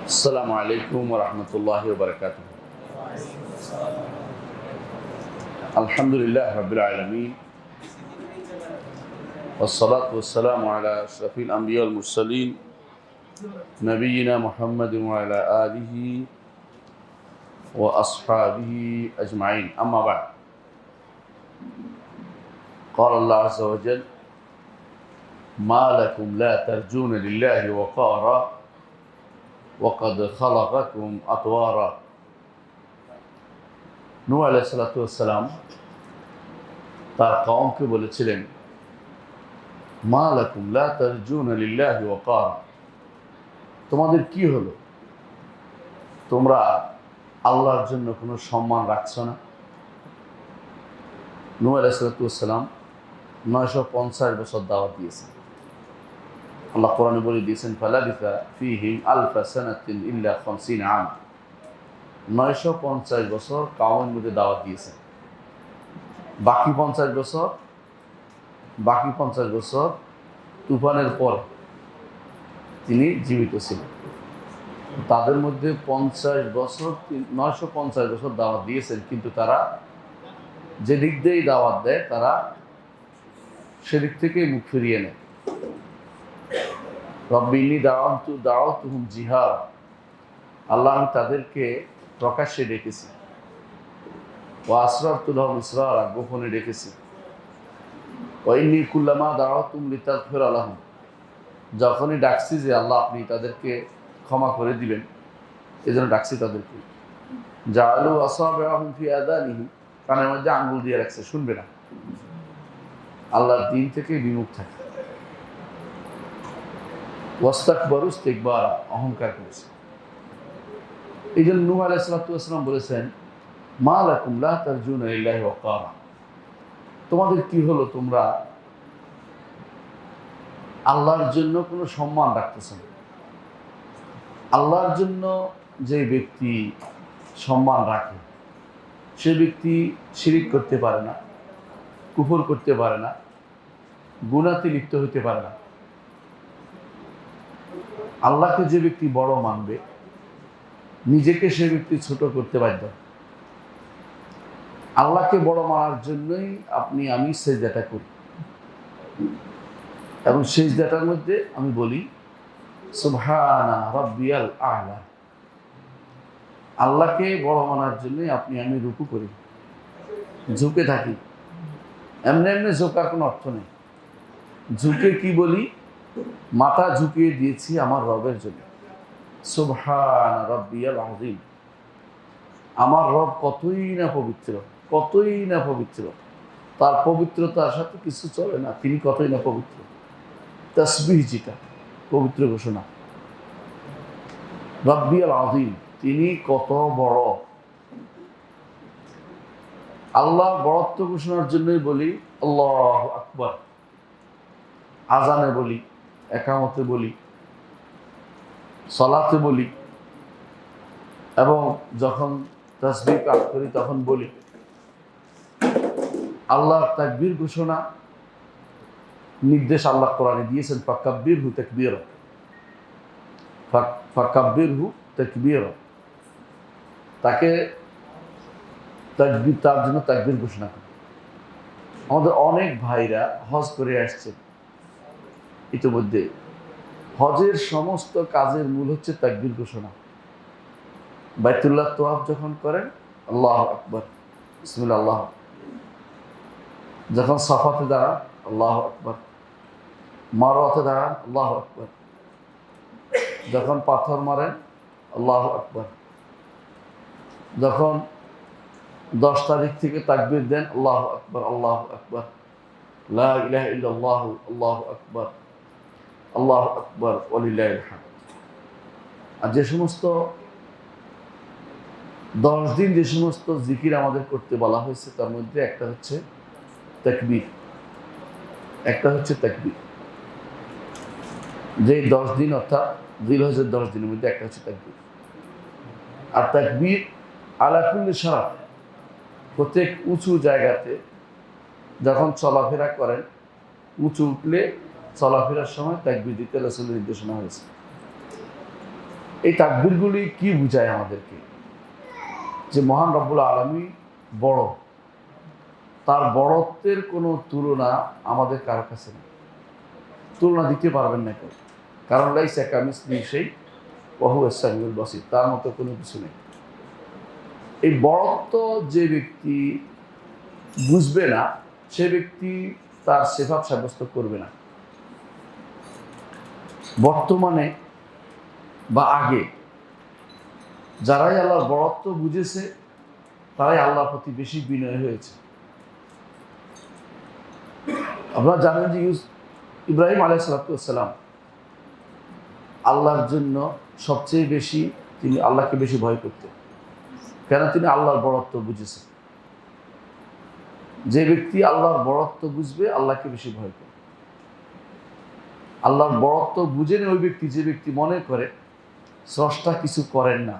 السلام عليكم ورحمة الله وبركاته. الحمد لله رب العالمين والصلاة والسلام على أشرف الأنبياء والمرسلين نبينا محمد وعلى آله وأصحابه أجمعين. أما بعد، قال الله عز وجل: ما لكم لا ترجون لله وقارا وقد خلقكم أطوارا। নূহ আলাইহিস সালাতু ওয়াস সালাম তার কওমকে বলেছিলেন, মা লাকুম লা তারজুনা লিল্লাহি ওয়াকারা, তোমাদের কি হলো, তোমরা আল্লাহর জন্য কোনো সম্মান রাখছো না। নূহ আলাইহিস সালাতু ওয়াস সালাম 950 বছর দাওয়াত দিয়েছেন। আল্লাহ কোরআনে বলে দিয়েছেন, ফালাবিসা ফীহিম আলফা সানাতিন ইল্লা 50 আম। 950 বছর কওমের মধ্যে দাওয়াত দিয়েছেন। বাকি 50 বছর তুফানের পর তিনি জীবিত ছিলেন। তাদের মধ্যে 950 বছর দাওয়াত দিয়েছেন, কিন্তু তারা যে দিক দিয়েই দাওয়াত দেয় তারা সেদিক থেকেই মুখ ফিরিয়ে নেয়। রব্বিনি দাওয়াতুহুম জিহার, আল্লাহ আমি তাদেরকে প্রকাশ্যে ডেকেছি, ওয়া আসরারতু লাহুম ইসরারা, গোপনে ডেকেছি। ওয়া ইন্নী কুল্লামা দাওয়াতুহুম লিতাগফিরা লাহুম, যখনই ডাকছি যে আল্লাহ আপনি তাদেরকে ক্ষমা করে দিবেন, এজন্য ডাকছি তাদেরকে। জাআলু আসাবিআহুম ফি আযানিহিম, কানের মধ্যে আঙ্গুল দিয়ে রাখছে, শুনবে না, আল্লাহর দিন থেকে বিমুখ থাকে। ওয়াস্তাকবারু ইস্তিকবারা, অহংকার করেছে। এই জন্য নূহ আলাইহিস সালাতু ওয়াস সালাম বলেছেন, মা লাকুম লা তারজুনা লিল্লাহি ওয়াকারা, তোমাদের কি হলো, তোমরা আল্লাহর জন্য কোনো সম্মান রাখতেছ না। আল্লাহর জন্য যে ব্যক্তি সম্মান রাখে, সে ব্যক্তি শিরিক করতে পারে না, কুফর করতে পারে না, গুনাতে লিপ্ত হতে পারে না। আল্লাহকে যে ব্যক্তি বড় মানবে, নিজেকে সে ব্যক্তি ছোট করতে বাধ্য। আল্লাহকে বড় মানার জন্যই আমি সেজদাটা করি, এবং সেজদাটার মধ্যে আমি বলি সুবহানা রাব্বিয়াল আ'লা। আল্লাহকে বড় মানার জন্যই আমি রুকু করি, ঝুঁকে থাকি। এমনি এমনি ঝোঁকার কোনো অর্থ নেই। ঝুঁকে কি বলি, মাথা ঝুঁকিয়ে দিয়েছি আমার রবের জন্য। সুবহানা রাব্বিয়াল আযীম, আমার রব কতই না পবিত্র, কতই না পবিত্র, তার পবিত্রতার সাথে কিছু চলে না, তিনি কতই না পবিত্র। তাসবিহ যেটা পবিত্র ঘোষণা, রাব্বিয়াল আযীম, তিনি কত বড়। আল্লাহ বড়ত্ব ঘোষণার জন্যই বলি আল্লাহু আকবার। আজানে বলি, একামতে বলি, সালাতে বলি, এবং যখন তাসবিহ পাঠ করি তখন বলি। আল্লাহর তাকবীর ঘোষণা নির্দেশ আল্লাহ কোরআনে দিয়েছেন, ফাকাব্বিরহু তাকবীরা, ফাকাব্বিরহু তাকবীরা, তাকে তাকবীর, তার জন্য তাকবীর ঘোষণা করে। আমাদের অনেক ভাইরা হজ করে আসছে, ইতিমধ্যে হজের সমস্ত কাজের মূল হচ্ছে তাকবীর ঘোষণা। বাইতুল্লাহ তোয়াফ যখন করেন আল্লাহু আকবার, বিসমিল্লাহ আল্লাহ, যখন সাফাতে দাঁড়ান আল্লাহু আকবার, মারওয়াতে দাঁড়ান আল্লাহু আকবার, যখন পাথর মারেন আল্লাহু আকবার, যখন 10 তারিখ থেকে তাকবীর দেন আল্লাহু আকবার, আল্লাহু আকবার, লা ইলাহা ইল্লাল্লাহ, আল্লাহু আকবার, আল্লাহু আকবার, ওয়ালিল্লাহিল হামদ। আর যে সমস্ত 10 দিন যে সমস্ত জিকির আমাদের করতে বলা হয়েছে, তার মধ্যে একটা হচ্ছে তাকবীর, যে 10 দিন অর্থাৎ জিলহজের 10 দিনের মধ্যে একটা হচ্ছে তাকবীর। আর তাকবীর আলা কুল্লি শারাফ, প্রত্যেক উঁচু জায়গাতে যখন চলাফেরা করেন, উঁচু উঠলে চলাফেরার সময় তাকবীর দিতে রাসূলের নির্দেশনা হয়েছে। এই তাকবীরগুলি কি বুঝায় আমাদেরকে? যে মহান রব্বুল আলামিন বড়, তার বড়ত্বের কোনো তুলনা আমাদের কারো কাছে নেই, তুলনা দিতে পারবেন না কেউ। কারণ লাইসা কামিসলিহি শাই ওয়া হুয়াস সামিউল বাসীর, তার মতো কোনো কিছু নেই। এই বড়ত্ব যে ব্যক্তি বুঝবে না, সে ব্যক্তি তার সিফাত সাব্যস্ত করবে না। বর্তমানে বা আগে যারাই আল্লাহর বড়ত্ব বুঝেছে, তারাই আল্লাহর প্রতি বেশি বিনয় হয়েছে। আপনারা জানেন যে ইব্রাহিম আলাইহিস সালাম আল্লাহর জন্য সবচেয়ে বেশি, তিনি আল্লাহকে বেশি ভয় করতেন। কেন? তিনি আল্লাহর বড়ত্ব বুঝেছেন। যে ব্যক্তি আল্লাহর বড়ত্ব বুঝবে, আল্লাহকে বেশি ভয় করে। আল্লাহর বড়ত্ব বুঝেন ওই ব্যক্তি, যে ব্যক্তি মনে করে স্রষ্টা কিছু করেন না,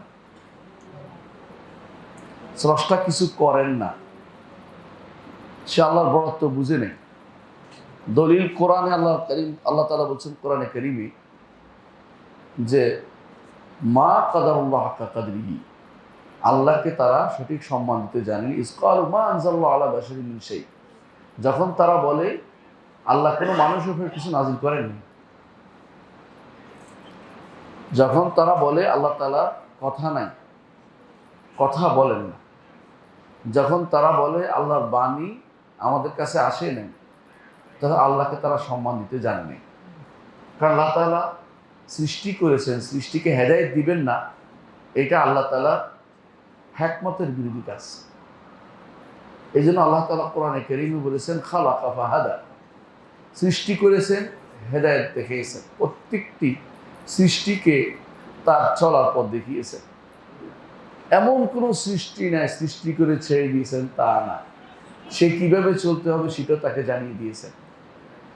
স্রষ্টা কিছু করেন না, সে আল্লাহর বড়ত্ব বুঝে নেই। দলিল কোরআনে আল্লাহ তাআলা বলছেন কোরআনে কারীমে যে মা কাদারুল্লাহ হাক্কা কাদরিহি, আল্লাহকে তারা সঠিক সম্মান দিতে জানেনি। ইসকালু মা আনজাল্লাহু আলা বাশারিন মিন শাই, যখন তারা বলে আল্লাহ কোনো মানুষের উপর কিছু নাজিল করেননি, যখন তারা বলে আল্লাহ তাআলা কথা নাই, কথা বলেন না, যখন তারা বলে আল্লাহর বাণী আমাদের কাছে আসে নাই, তখন আল্লাহকে তারা সম্মান দিতে জানেনি। কারণ আল্লাহ তাআলা সৃষ্টি করেছেন, সৃষ্টিকে হেদায়েত দিবেন না, এটা আল্লাহ তাআলা হিকমতের বিরোধী কাজ। এই জন্য আল্লাহ তাআলা কোরআনে কারীমে বলেছেন খালাকা ফাহাদা, সৃষ্টি করেছেন, হেদায়েত দেখিয়েছেন, প্রত্যেকটি সৃষ্টিকে তার চলার পথ দেখিয়েছেন। এমন কোনো সৃষ্টি নাই সৃষ্টি করে ছেড়ে দিয়েছেন তা না, সে কিভাবে চলতে হবে সেটা তাকে জানিয়ে দিয়েছেন।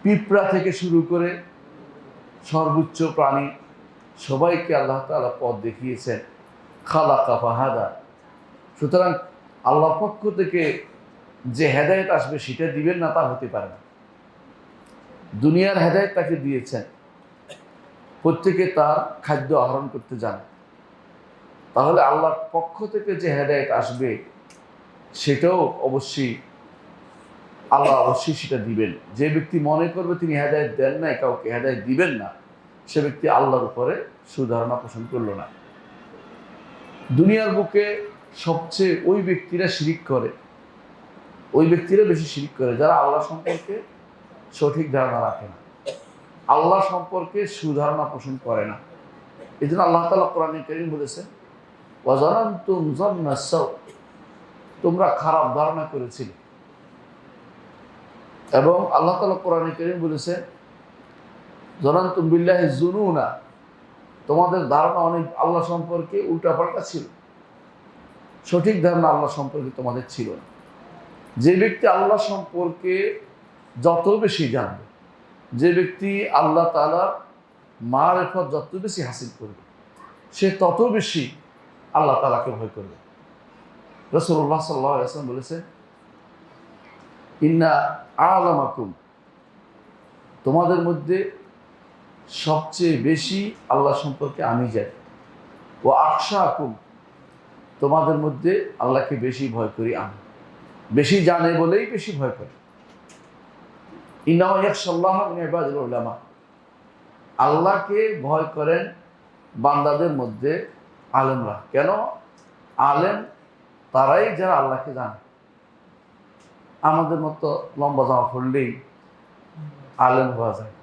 পিঁপড়া থেকে শুরু করে সর্বোচ্চ প্রাণী সবাইকে আল্লাহ তাআলা পথ দেখিয়েছেন। খালাকা ফাহাদা, সুতরাং আল্লাহর পক্ষ থেকে যে হেদায়েত আসবে সেটা দিবেন না তা হতে পারে না। দুনিয়ার হেদায়েত তাকে দিয়েছেন, প্রত্যেকে তার খাদ্য আহরণ করতে জানে। তাহলে আল্লাহর পক্ষ থেকে যে হেদায়েত আসবে সেটাও অবশ্যই আল্লাহ অবশ্যই সেটা দিবেন। যে ব্যক্তি মনে করবে তিনি হেদায়েত দেন নাই, কাউকে হেদায়েত দিবেন না, সে ব্যক্তি আল্লাহর উপরে সুধারণা পোষণ করলো না। দুনিয়ার বুকে সবচেয়ে ওই ব্যক্তিরা শিরিক করে, ওই ব্যক্তিরা বেশি শিরিক করে যারা আল্লাহ সম্পর্কে সঠিক ধারণা রাখে না, আল্লাহ সম্পর্কে সুধারণা পোষণ করে না। এই জন্য আল্লাহ তাআলা কোরআনে কারীম বলেছেন ওয়াজানান্তুম যান্নাস সাও, তোমরা খারাপ ধারণা করেছিলে। এবং আল্লাহ তাআলা কোরআনে কারীম বলেছেন জানান্তুম বিল্লাহি যুনুনা, তোমাদের ধারণা অনেক আল্লাহ সম্পর্কে উল্টাপাল্টা ছিল, সঠিক ধারণা আল্লাহ সম্পর্কে তোমাদের ছিল না। যে ব্যক্তি আল্লাহ সম্পর্কে যত বেশি জানবে, যে ব্যক্তি আল্লাহ তাআলার মারিফত যত বেশি হাসিল করবে, সে তত বেশি আল্লাহ তাআলাকে ভয় করবে। রাসূলুল্লাহ সাল্লাল্লাহু আলাইহি ওয়াসাল্লাম বলেছেন ইন্না আ'লামাকুম, তোমাদের মধ্যে সবচেয়ে বেশি আল্লাহ সম্পর্কে আমি জানি। ওয়া আখশাকুম, তোমাদের মধ্যে আল্লাহকে বেশি ভয় করি আমি। বেশি জানে বলেই বেশি ভয় করে। ইন্নামা ইয়াখশাল্লাহা মিন ইবাদিল উলামা, আল্লাহকে ভয় করেন বান্দাদের মধ্যে আলেমরা। কেন? আলেম তারাই যারা আল্লাহকে জানে। আমাদের মতো লম্বা জামা পড়লেই আলেম হওয়া যায়।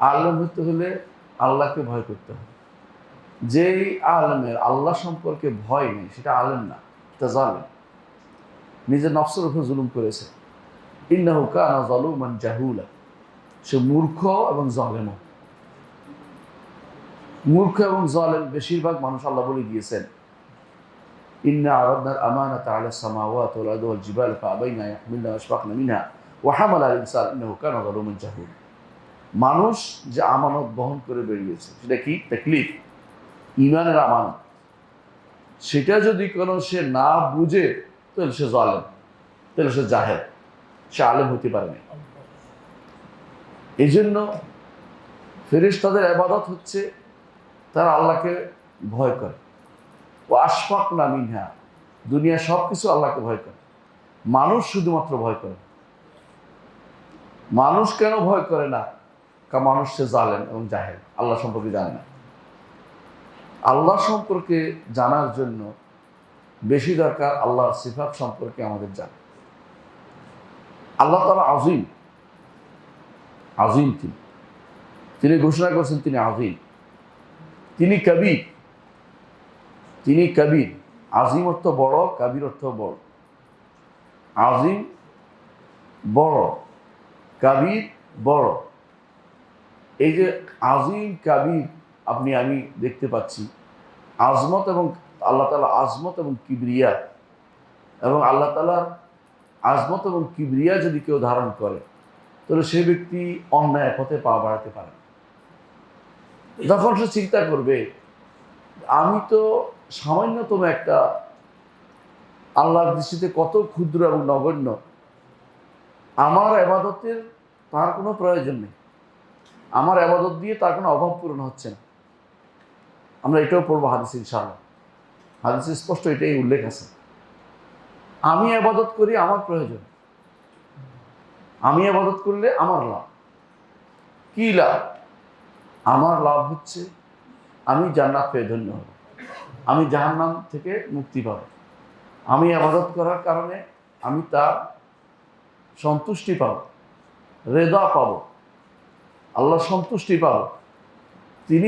আলেম হতে হলে আল্লাহকে ভয় করতে হবে। যেই আলেমের আল্লাহ সম্পর্কে ভয় নেই সেটা আলেম না, এটা জালেম, নিজের নফসের উপর জুলুম করেছে। ইন্নাহু কানা যালুমান জাহুলা, সে মূর্খ এবং জালেম। মূর্খ এবং জালেম বেশিরভাগ মানুষ আল্লাহ বলে দিয়েছেন ইন্না আরাদনাল আমানাতা আলাস সামাওয়াতি ওয়াল আরদি ওয়াল জিবালি ফাআবাইনা ইয়াহমিলনাহা ওয়া আশফাকনা মিনহা ওয়া হামালাল ইনসানু ইন্নাহু কানা যালুমান জাহুলা। মানুষ যে আমানত বহন করে বেরিয়েছে সেটা কি? তাকলিফ, ঈমানের আমানত। সেটা যদি কোনো সে না বুঝে তাহলে সে জালেম, তাহলে সে জাহেল, সে আলেম হতে পারে না। এই জন্য ফেরেশতাদের ইবাদত হচ্ছে তারা আল্লাহকে ভয় করে। ও আশফাকনা মিনহা, দুনিয়া সব কিছু আল্লাহকে ভয় করে, মানুষ শুধুমাত্র ভয় করে। মানুষ কেন ভয় করে না? কারণ মানুষ সে জালেম এবং জাহেল, আল্লাহ সম্পর্কে জানে না। আল্লাহ সম্পর্কে জানার জন্য বেশি দরকার আল্লাহর সিফাত সম্পর্কে আমাদের জানা। আল্লাহ তাআলা আজিম, আজিম তিনি ঘোষণা করছেন তিনি আজিম, তিনি কবির, তিনি কবির। আজিম অর্থ বড়, কবির অর্থ বড়। আজিম বড়, কবির বড়। এই যে আজিম কবির আপনি আমি দেখতে পাচ্ছি, আজমত এবং আল্লাহ তাআলা আজমত এবং কিবরিয়া, এবং আল্লাহ তাআলার আজমত এবং কিবরিয়া যদি কেউ ধারণ করে তাহলে সে ব্যক্তি অন্যায় পথে পা বাড়াতে পারে। যখন সে চিন্তা করবে আমি তো সামান্যতম একটা, আল্লাহর দৃষ্টিতে কত ক্ষুদ্র এবং নগণ্য, আমার ইবাদতের তার কোনো প্রয়োজন নেই, আমার ইবাদত দিয়ে তার কোনো অভাব পূরণ হচ্ছে না। আমরা এটাও পড়বো হাদিসে ইনশাআল্লাহ, হাদিসে স্পষ্ট এটাই উল্লেখ আছে। আমি ইবাদত করি আমার প্রয়োজন, আমি ইবাদত করলে আমার লাভ। কি লাভ? আমার লাভ হচ্ছে আমি জান্নাত পেয়ে ধন্য হব, আমি জাহান্নাম থেকে মুক্তি পাব। আমি ইবাদত করার কারণে আমি তার সন্তুষ্টি পাব, রেদা পাব, আল্লাহ সন্তুষ্টি পাব, তিনি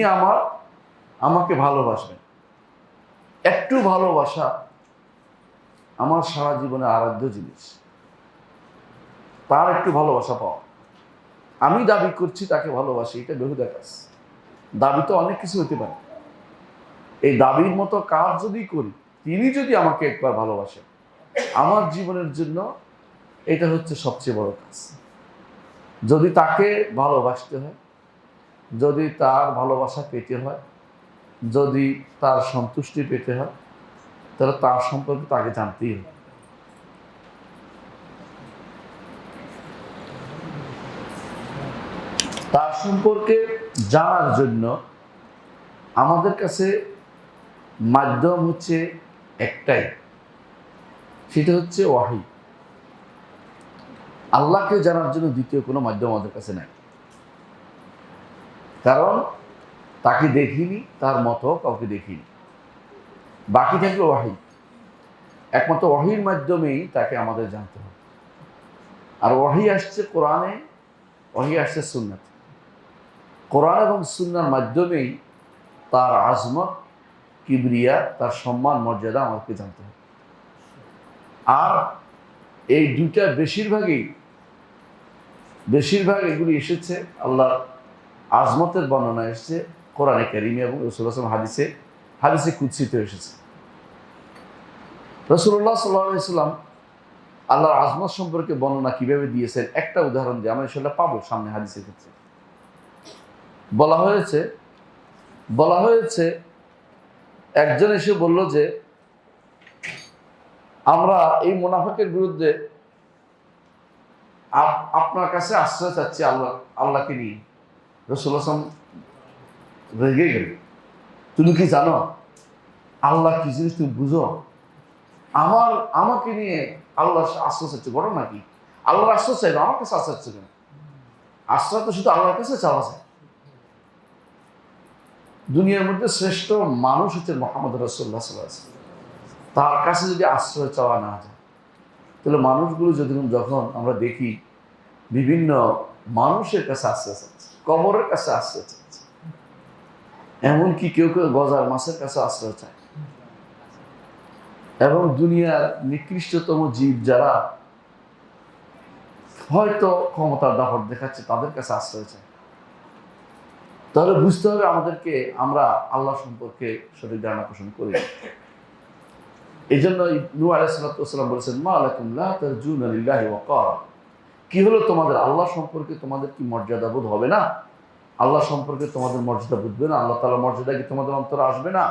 আমাকে ভালোবাসবেন। একটু ভালোবাসা আমার সারা জীবনে আরাধ্য জিনিস, তার একটু ভালোবাসা পাওয়া। আমি দাবি করছি তাকে ভালোবাসি, এটা বেহুদা কাজ। দাবি তো অনেক কিছু হতে পারে, এই দাবির মতো কাজ যদি করি, তিনি যদি আমাকে একবার ভালোবাসেন, আমার জীবনের জন্য এটা হচ্ছে সবচেয়ে বড় কাজ। যদি তাকে ভালোবাসতে হয়, যদি তার ভালোবাসা পেতে হয়, যদি তার সন্তুষ্টি পেতে হয়, তাহলে তার সম্পর্কে তাকে জানতেই হবে। তার সম্পর্কে জানার জন্য আমাদের কাছে মাধ্যম হচ্ছে একটাই, সেটা হচ্ছে ওয়াহী। আল্লাহকে জানার জন্য দ্বিতীয় কোনো মাধ্যম আমাদের কাছে নাই, কারণ তাকে দেখিনি, তার মতো কাউকে দেখিনি। বাকি থাকবে ওয়াহী, একমাত্র ওয়াহীর মাধ্যমেই তাকে আমাদের জানতে হবে। আর ওয়াহী আসছে কোরআনে, ওয়াহী আসছে সুন্নাতে। কোরআন এবং সুন্নার মাধ্যমেই তার আজমত, কিবরিয়া, তার সম্মান মর্যাদা আমাকে জানতে হবে। আর এই দুইটা বেশিরভাগ এগুলি এসেছে আল্লাহর আজমতের বর্ণনা এসেছে কোরআনে কারিমে এবং রাসূলুল্লাহ সাল্লাল্লাহু আলাইহি ওয়াসাল্লাম হাদিসে কুদসিতে এসেছে। রাসূলুল্লাহ সাল্লাল্লাহু আলাইহি ওয়াসাল্লাম আল্লাহর আজমত সম্পর্কে বর্ণনা কিভাবে দিয়েছেন একটা উদাহরণ দিয়ে আমরা সেটা পাবো সামনে হাদিসের ক্ষেত্রে। বলা হয়েছে একজন এসে বলল যে আমরা এই মুনাফিকের বিরুদ্ধে আপনার কাছে আশ্রয় চাচ্ছি, আল্লাহকে নিয়ে। রাসূলুল্লাহ সাল্লাল্লাহু আলাইহি ওয়াসাল্লাম রেগে গেলেন, তুমি কি জানো আল্লাহ কি জিনিস? তুমি বুঝো? আমাকে নিয়ে আল্লাহ আশ্রয় চাচ্ছে, ঘটনা কি? আল্লাহর আশ্রয় চাইবে, আমার কাছে আশ্রয় চাচ্ছে কেন? আশ্রয় তো শুধু আল্লাহর কাছে চাওয়া যায়। দুনিয়ার মধ্যে শ্রেষ্ঠ মানুষ হচ্ছে মুহাম্মদ রাসূলুল্লাহ সাল্লাল্লাহু আলাইহি ওয়াসাল্লাম। তার কাছে যদি আশ্রয় চাওয়া না যায়, তাহলে মানুষগুলো যখন আমরা দেখি বিভিন্ন মানুষের কাছে আশ্রয় চাচ্ছে, কবরের কাছে আশ্রয় চাচ্ছে, এমনকি কেউ গজার মাছের কাছে আশ্রয় চায়, এবং দুনিয়ার নিকৃষ্টতম জীব যারা হয়তো ক্ষমতার দাপট দেখাচ্ছে তাদের কাছে আশ্রয় চায়। তাহলে বুঝতে হবে আমাদেরকে আমরা আল্লাহ সম্পর্কে সঠিক ধারণা পোষণ করি। এই জন্য নূহ আলাইহিস সালাম বলেছেন, মা লাকুম লা তারজুনা লিল্লাহি ওয়াকারা, কি হলো তোমাদের আল্লাহ সম্পর্কে তোমাদের কি মর্যাদা বোধ হবে না? আল্লাহ সম্পর্কে তোমাদের মর্যাদা বুঝবে না? আল্লাহ তাআলার মর্যাদা কি তোমাদের অন্তরে আসবে না?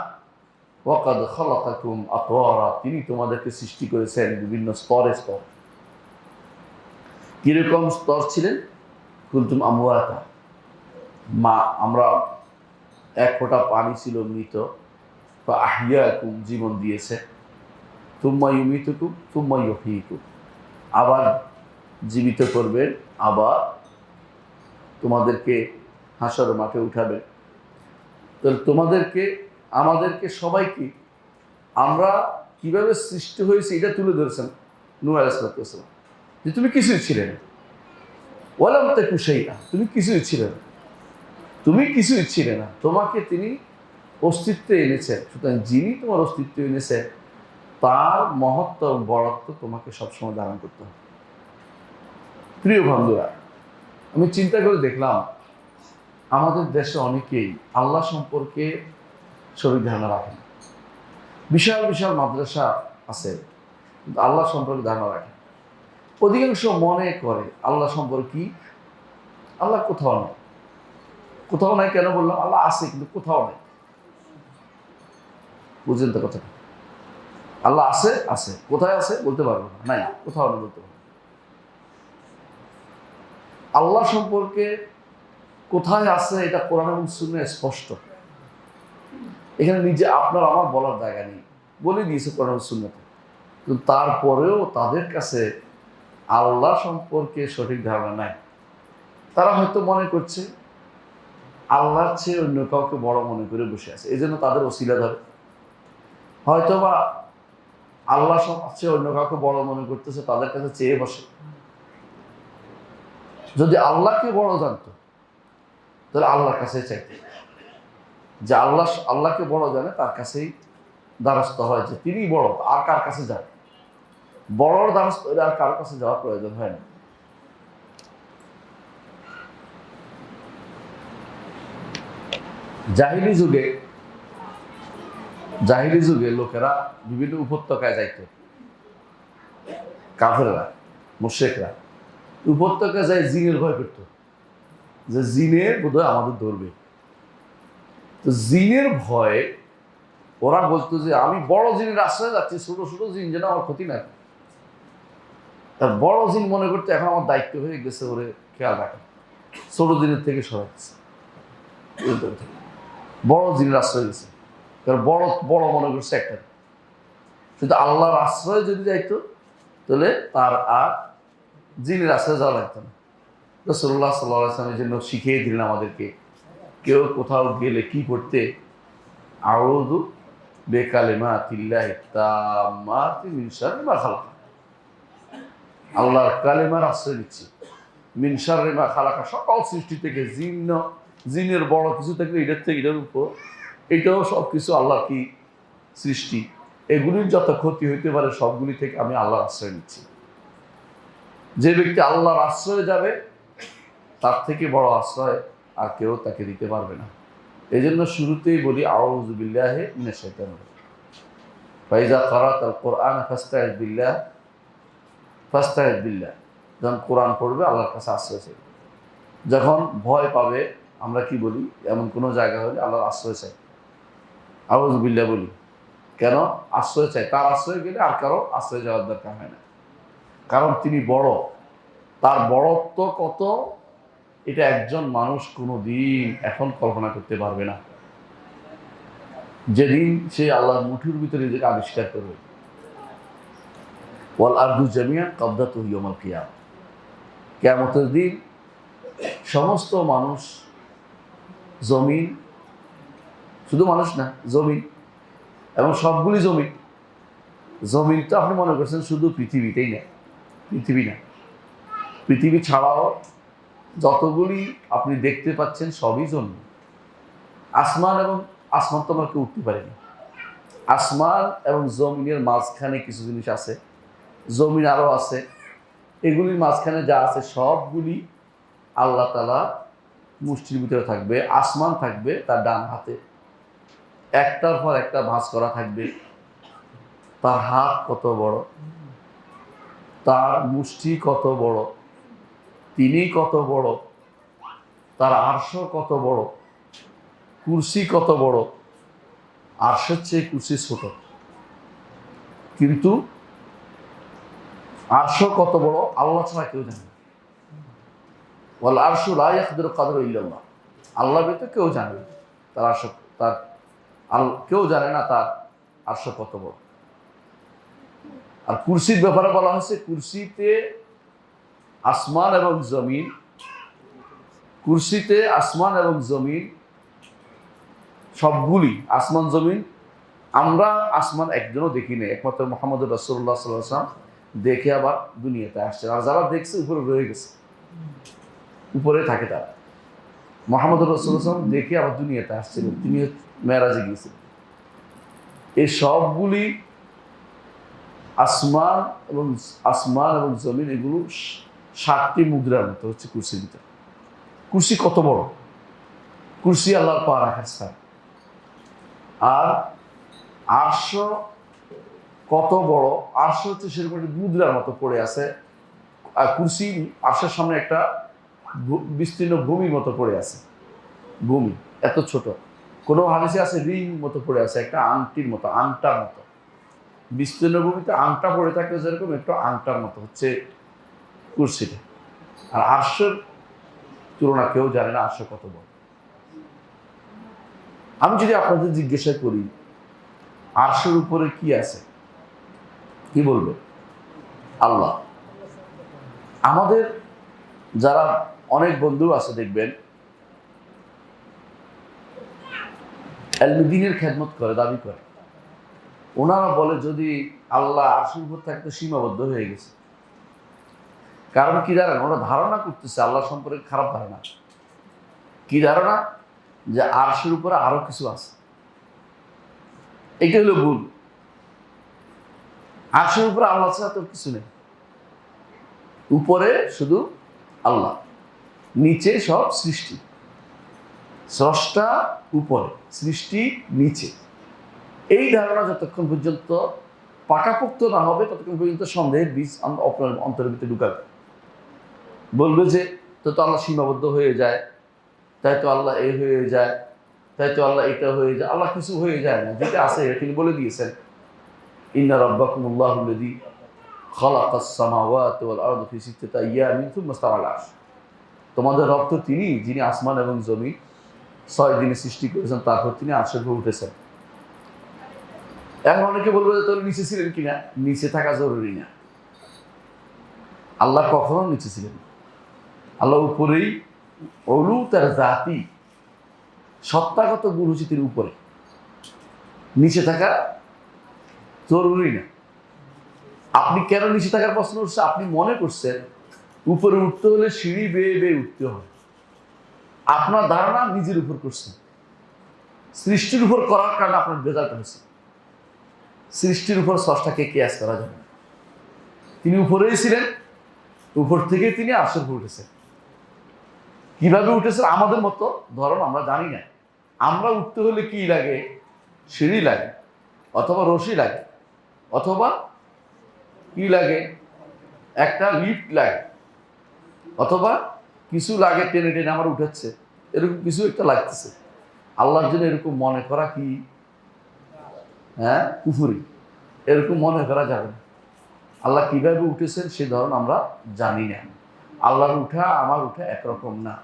ওয়াকাদ খালাকাকুম আতওয়ারা, তিনি তোমাদেরকে সৃষ্টি করেছেন বিভিন্ন স্তরে স্তর। কিরকম স্তর ছিলেন? কুনতুম আমওয়াতা, আমরা এক ফোঁটা পানি ছিল মৃত, ফাআহইয়াকুম জীবন দিয়েছে, তুম্মা ইউমিতুকুম তুম্মা ইউহয়িকুম আবার জীবিত করবেন, আবার তোমাদেরকে হাসর মাঠে উঠাবে। তাহলে তোমাদেরকে আমাদেরকে সবাইকে আমরা কিভাবে সৃষ্টি হয়েছে এটা তুলে ধরেছেন নূহ আলাইহিস সালাম, যে তুমি কিছুই ছিলে না, ওয়ালাম তাকু শাইআ, তুমি কিছুই ছিলে না, তুমি কিছুই ছিলে না, তোমাকে তিনি অস্তিত্বে এনেছেন। সুতরাং যিনি তোমার অস্তিত্ব এনেছেন তার মহত্ব বড়ত্ব তোমাকে সবসময় ধারণ করতে হবে। প্রিয় বন্ধুরা, আমি চিন্তা করে দেখলাম আমাদের দেশে অনেকেই আল্লাহ সম্পর্কে সঠিক ধারণা রাখেন। বিশাল বিশাল মাদ্রাসা আছে কিন্তু আল্লাহ সম্পর্কে ধারণা রাখে। অধিকাংশ মনে করে আল্লাহ সম্পর্কে কি, আল্লাহ কোথাও নেই। কোথাও নাই কেন বললাম? আল্লাহ আছে কিন্তু কোথাও নেই। বুঝলেন তো কথাটা? আল্লাহ আছে, আছে, কোথায় আছে বলতে পারবো না, নাই, কোথাও নেই বলতে পারবো। আল্লাহ সম্পর্কে কোথায় আছে এটা কোরআন এবং সুন্নাহে স্পষ্ট। এখানে নিজে আপনার আমার বলার জায়গা নেই, বলে দিয়েছে কোরআন এবং সুন্নাতে। কিন্তু তারপরেও তাদের কাছে আল্লাহ সম্পর্কে সঠিক ধারণা নাই। তারা হয়তো মনে করছে আল্লাহর চেয়ে অন্য কাউকে বড় মনে করে বসে আছে, এই জন্য তাদের ওসিলা ধরে। হয়তোবা আল্লাহ চেয়ে অন্য কাউকে বড় মনে করতেছে, তাদের কাছে চেয়ে বসে। যদি আল্লাহকে বড় জানতো তাহলে আল্লাহর কাছে চাইতে, যে আল্লাহকে বড় জানে তার কাছেই দ্বারস্থ হয়, যে তিনি বড়, আর কার কাছে যান? বড়র দ্বারস্থ হলে আর কার কাছে যাওয়ার প্রয়োজন হয় না। জাহিলি যুগে লোকেরা বিভিন্ন উপত্যকায় যাইত, কাফেররা, মুশরিকরা উপত্যকায় যায় জিনের ভয় করত, যে জিনে বোধহয় আমাদের ধরবে। তো জিনের ভয়ে ওরা বলতো যে আমি বড় জিনের আশ্রয় যাচ্ছি, ছোট ছোট জিন যেন আমার ক্ষতি না করে। তার বড় জিন মনে করতে এখন আমার দায়িত্ব হয়ে গেছে ওরে খেয়াল রাখা, ছোট জিনের থেকে সরাচ্ছে। বড় জিনের আশ্রয় গেছে, কারণ বড় বড় মনে করছে একটা। কিন্তু আল্লাহর আশ্রয় যদি যাইতো তাহলে তার আর জিনের আশ্রয় যাওয়া লাগতো না। রাসূলুল্লাহ সাল্লাল্লাহু আলাইহি ওয়াসাল্লাম এই জন্য শিখিয়ে দিলেন আমাদেরকে, কেউ কোথাও গেলে কি পড়তে, আউযু বিকালিমাতিল্লাহি তাম্মাতি মিন শাররি মা খালাক, আল্লাহর কালিমার আশ্রয় নিচ্ছি, মিন শাররি মা খালাক, সকল সৃষ্টি থেকে, জিনের বড় কিছু থেকে, এটার থেকে, এটার উপর, এটাও সব কিছু আল্লাহ কি সৃষ্টি, এগুলির যত ক্ষতি হইতে পারে সবগুলি থেকে আমি আল্লাহর আশ্রয় নিচ্ছি। যে ব্যক্তি আল্লাহর আশ্রয়ে যাবে তার থেকে বড় আশ্রয় আর কেউ তাকে দিতে পারবে না। এই জন্য শুরুতেই বলি আউযু বিল্লাহি মিনাশ শাইতানির রাজিম, ফাইজা ক্বারাতাল কুরআন ফাস্তাইয বিল্লাহ, যখন কোরআন পড়বে আল্লাহর কাছে আশ্রয় চাই। যখন ভয় পাবে আমরা কি বলি, এমন কোনো জায়গা হলে আল্লাহর আশ্রয় চাই, আউযু বিল্লাহ বলি। কেন আশ্রয় চাই? তার আশ্রয় গেলে আর কারো আশ্রয় যাওয়ার দরকার হয় না, কারণ তিনি বড়, তার বড়ত্ব কত এটা একজন মানুষ কোনোদিন এখন কল্পনা করতে পারবে না। যেদিন সে আল্লাহর মুঠির ভিতরে নিজেকে আবিষ্কার করবে, ওয়াল আরদু জামিআন ক্বাবদাতুহু ইয়াওমাল কিয়ামা, কিয়ামতের দিন সমস্ত মানুষ, জমিন, শুধু মানুষ না, জমিন এবং সবগুলি জমিন, জমিন তো আপনি মনে করছেন শুধু পৃথিবীতেই না, পৃথিবী না, পৃথিবী ছাড়াও যতগুলি আপনি দেখতে পাচ্ছেন সবই জমিন। আসমান তো আমরা কেউ উঠতে পারিনি, আসমান এবং জমিনের মাঝখানে কিছু জিনিস আছে, জমিন আরও আছে, এগুলির মাঝখানে যা আছে সবগুলি আল্লাহ তাআলা মুষ্টির ভিতরে থাকবে। আসমান থাকবে তার ডান হাতে, একটার পর একটা ভাঁজ করা থাকবে, তার হাত কত বড়, তার মুষ্টি কত বড়, তিনি কত বড়, তার আরশ কত বড়, কুরসি কত বড়, আরশের চেয়ে কুরসি ছোট, কিন্তু আরশ কত বড় আল্লাহ ছাড়া কেউ জানে না। ওয়াল আরশু লা ইয়াকদিরু কাদরাহু ইল্লাল্লাহ, আল্লাহ ব্যতীত কেউ জানে না তার আরশ, তার কেউ জানে না তার আরশ কত বড়। আর কুরসির ব্যাপারে বলা হয়েছে, কুরসিতে আসমান এবং জমিন, কুরসিতে আসমান এবং জমিন সবগুলি, আসমান জমিন, আমরা আসমান একজনও দেখি নাই, একমাত্র মোহাম্মদ রাসূলুল্লাহ সাল্লাল্লাহু আলাইহি ওয়াসাল্লাম দেখে আবার দুনিয়াতে আসছে। আর যারা দেখছে উপরে রয়ে গেছে, উপরে থাকে তারা। মোহাম্মদ রাসূলুল্লাহ সাল্লাল্লাহু আলাইহি ওয়াসাল্লাম দেখে আবার দুনিয়াতে আসছিলেন, তিনি মেরাজে গিয়েছিলেন। এই সবগুলি আসমান এবং জমিন, এগুলো 7টি মুদ্রার মতো হচ্ছে কুরসির ভিতরে। কুরসি কত বড়! কুরসি আল্লাহর পা রাখার স্থান। আর আরশ কত বড়! আরশ হচ্ছে সেরকম একটা মুদ্রার মতো পড়ে আছে। আর কুরসি আরশের সামনে একটা বিস্তীর্ণ ভূমির মতো পড়ে আছে। ভূমি এত ছোট, কোনো হাদিসে আছে রিং মতো পড়ে আছে, একটা আংটির মতো, আংটার মতো। বিস্তীর্ণ ভূমিতে আংটা পড়ে থাকলে যেরকম একটু আংটার মতো হচ্ছে কুরসিটা। আর আরশের তুলনা কেউ জানে না আরশ কত বড়। আমি যদি আপনাদের জিজ্ঞাসা করি আরশের উপরে কি আছে, কি বলবে? আল্লাহ। আমাদের যারা অনেক বন্ধু আছে দেখবেন এলমে দ্বীনের খেদমত করে, দাবি করে, ওনারা বলে যদি আল্লাহ আরশের উপর থাকতে সীমাবদ্ধ হয়ে গেছে। কারণ কি জানেন? ওরা ধারণা করতেছে আল্লাহ সম্পর্কে খারাপ ধারণা। কি ধারণা? যে আরশের উপরে আরো কিছু আছে। এটা হলো ভুল। আরশের উপরে আল্লাহ ছাড়া তো কিছু নেই। উপরে শুধু আল্লাহ, নিচে সব সৃষ্টি। স্রষ্টা উপরে, সৃষ্টি নিচে। এই ধারণা যতক্ষণ পর্যন্ত পাকাপোক্ত না হবে ততক্ষণ পর্যন্ত সন্দেহের বীজ আপনার অন্তরের ভিতরে ঢুকাবে। বলবে যে তো আল্লাহ সীমাবদ্ধ হয়ে যায়, তাই তো আল্লাহ এই হয়ে যায়, তাই তো আল্লাহ এটা হয়ে যায়। আল্লাহ কিছু হয়ে যায় না, যেটা আছে তিনি বলে দিয়েছেন, ইন্না রাব্বাকুমুল্লাহুল্লাযী খালাকাস সামাওয়াতি ওয়াল আরদা ফি সিত্তাতি আইয়ামিন সুম্মা ইসতাওয়া আলাল আরশ। তোমাদের রব তো তিনি, যিনি আসমান এবং জমি 6 দিনে সৃষ্টি করেছেন, তারপর তিনি আরশের উপর উঠেছেন। এখন অনেকে বলবে যে তোর নিচে ছিলেন কিনা? নিচে থাকা জরুরি না। আল্লাহ কখনো নিচে ছিলেন না। আল্লাহ উপরেই, অলু তার জাতি, সত্তাগত গুণ হচ্ছে তিনি উপরে। নিচে থাকা জরুরি না। আপনি কেন নিচে থাকার প্রশ্ন উঠছে? আপনি মনে করছেন উপরে উঠতে হলে সিঁড়ি বেয়ে বেয়ে উঠতে হবে। আপনার ধারণা নিজের উপর করছেন, সৃষ্টির উপর করার কারণে আপনার বেজারটা হয়েছে। সৃষ্টির উপর স্রষ্টাকে কিয়াস করা যাবে না। তিনি উপরেই ছিলেন, উপর থেকে তিনি আরশের উপর উঠেছেন। কিভাবে উঠেছেন? আমাদের মতো ধরন আমরা জানি না। আমরা উঠতে হলে কি লাগে? সিঁড়ি লাগে, অথবা রশি লাগে, অথবা কি লাগে? একটা লিফট লাগে, অথবা কিছু লাগে, টেনে টেনে আমার উঠেছে, এরকম কিছু একটা লাগতেছে। আল্লাহর জন্য এরকম মনে করা কি কুফরি? এরকম মনে করা যাবে না। আল্লাহ কিভাবে উঠেছেন সে ধরন আমরা জানি না। আল্লাহর উঠা আমার উঠা একরকম না,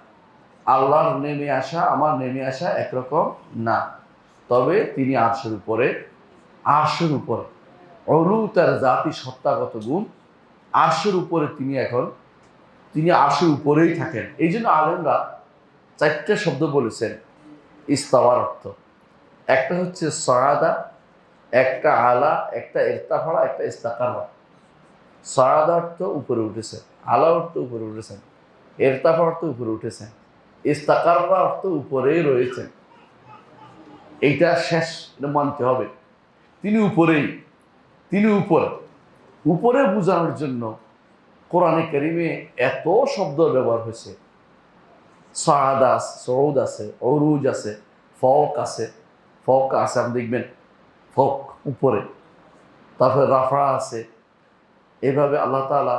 আল্লাহর নেমে আসা আমার নেমে আসা একরকম না। তবে তিনি আরশের উপরে, আরশের উপরে অলু তার জাতি, সত্তাগত গুণ। আরশের উপরে তিনি আরশের উপরেই থাকেন। এই জন্য আলেমরা 4টা শব্দ বলেছেন ইস্তাওয়ার অর্থ। একটা হচ্ছে সাআদা, একটা আলা, একটা ইরতাফা, একটা ইস্তাকাররা। সাআদা অর্থ উপরে উঠেছেন, আলা অর্থ উপরে উঠেছেন, ইরতাফা অর্থ উপরে উঠেছেন, ইস্তাকাররা অর্থ উপরেই রয়েছেন। এইটা শেষ মানতে হবে। তিনি উপরেই, তিনি উপরে। উপরে বোঝানোর জন্য কোরআনে কারিমে এত শব্দ ব্যবহার হয়েছে। সাআদা, সৌদ আছে, অরুজ আছে, ফক আছে, ফক আছে, আপনি দেখবেন ফক উপরে। তারপরে রাফা আছে। এভাবে আল্লাহ তাআলা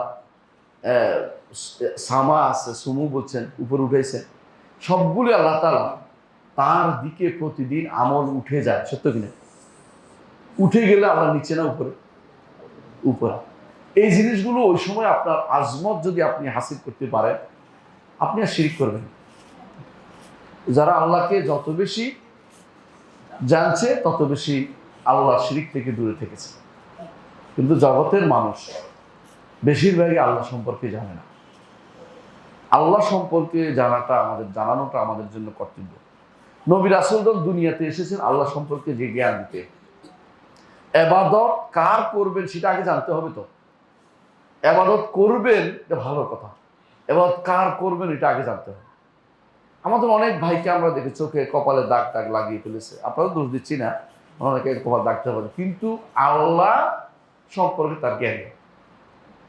সামা আছে, সুমু বলছেন, উপরে উঠেছেন। সবগুলি আল্লাহ তাআলা তার দিকে প্রতিদিন আমল উঠে যায়, সত্য কিনা? উঠে গেলে আল্লাহ নিচে না উপরে? উপরে। এই জিনিসগুলো ওই সময় আপনার আজমত যদি আপনি হাসিল করতে পারেন, আপনি আর শিরক করবেন। যারা আল্লাহকে যত বেশি জানছে তত বেশি আল্লাহ শিরিক থেকে দূরে থেকেছে। কিন্তু জগতের মানুষ বেশিরভাগই আল্লাহ সম্পর্কে জানে না। আল্লাহ সম্পর্কে জানানোটা আমাদের জন্য কর্তব্য। নবী রাসূলগণ দুনিয়াতে এসেছেন আল্লাহ সম্পর্কে যে জ্ঞান দিতে। ইবাদত কার করবেন সেটা আগে জানতে হবে। তো ইবাদত করবেন এটা ভালো কথা, ইবাদত কার করবেন এটা আগে জানতে হবে। আমাদের অনেক ভাইকে আমরা দেখি চোখে কপালে দাগ টাগ লাগিয়ে ফেলেছে, আপনারা দোষ দিচ্ছি না, অনেকে কপাল দাগতে পারে, কিন্তু আল্লাহ সম্পর্কে তার জ্ঞান নেই।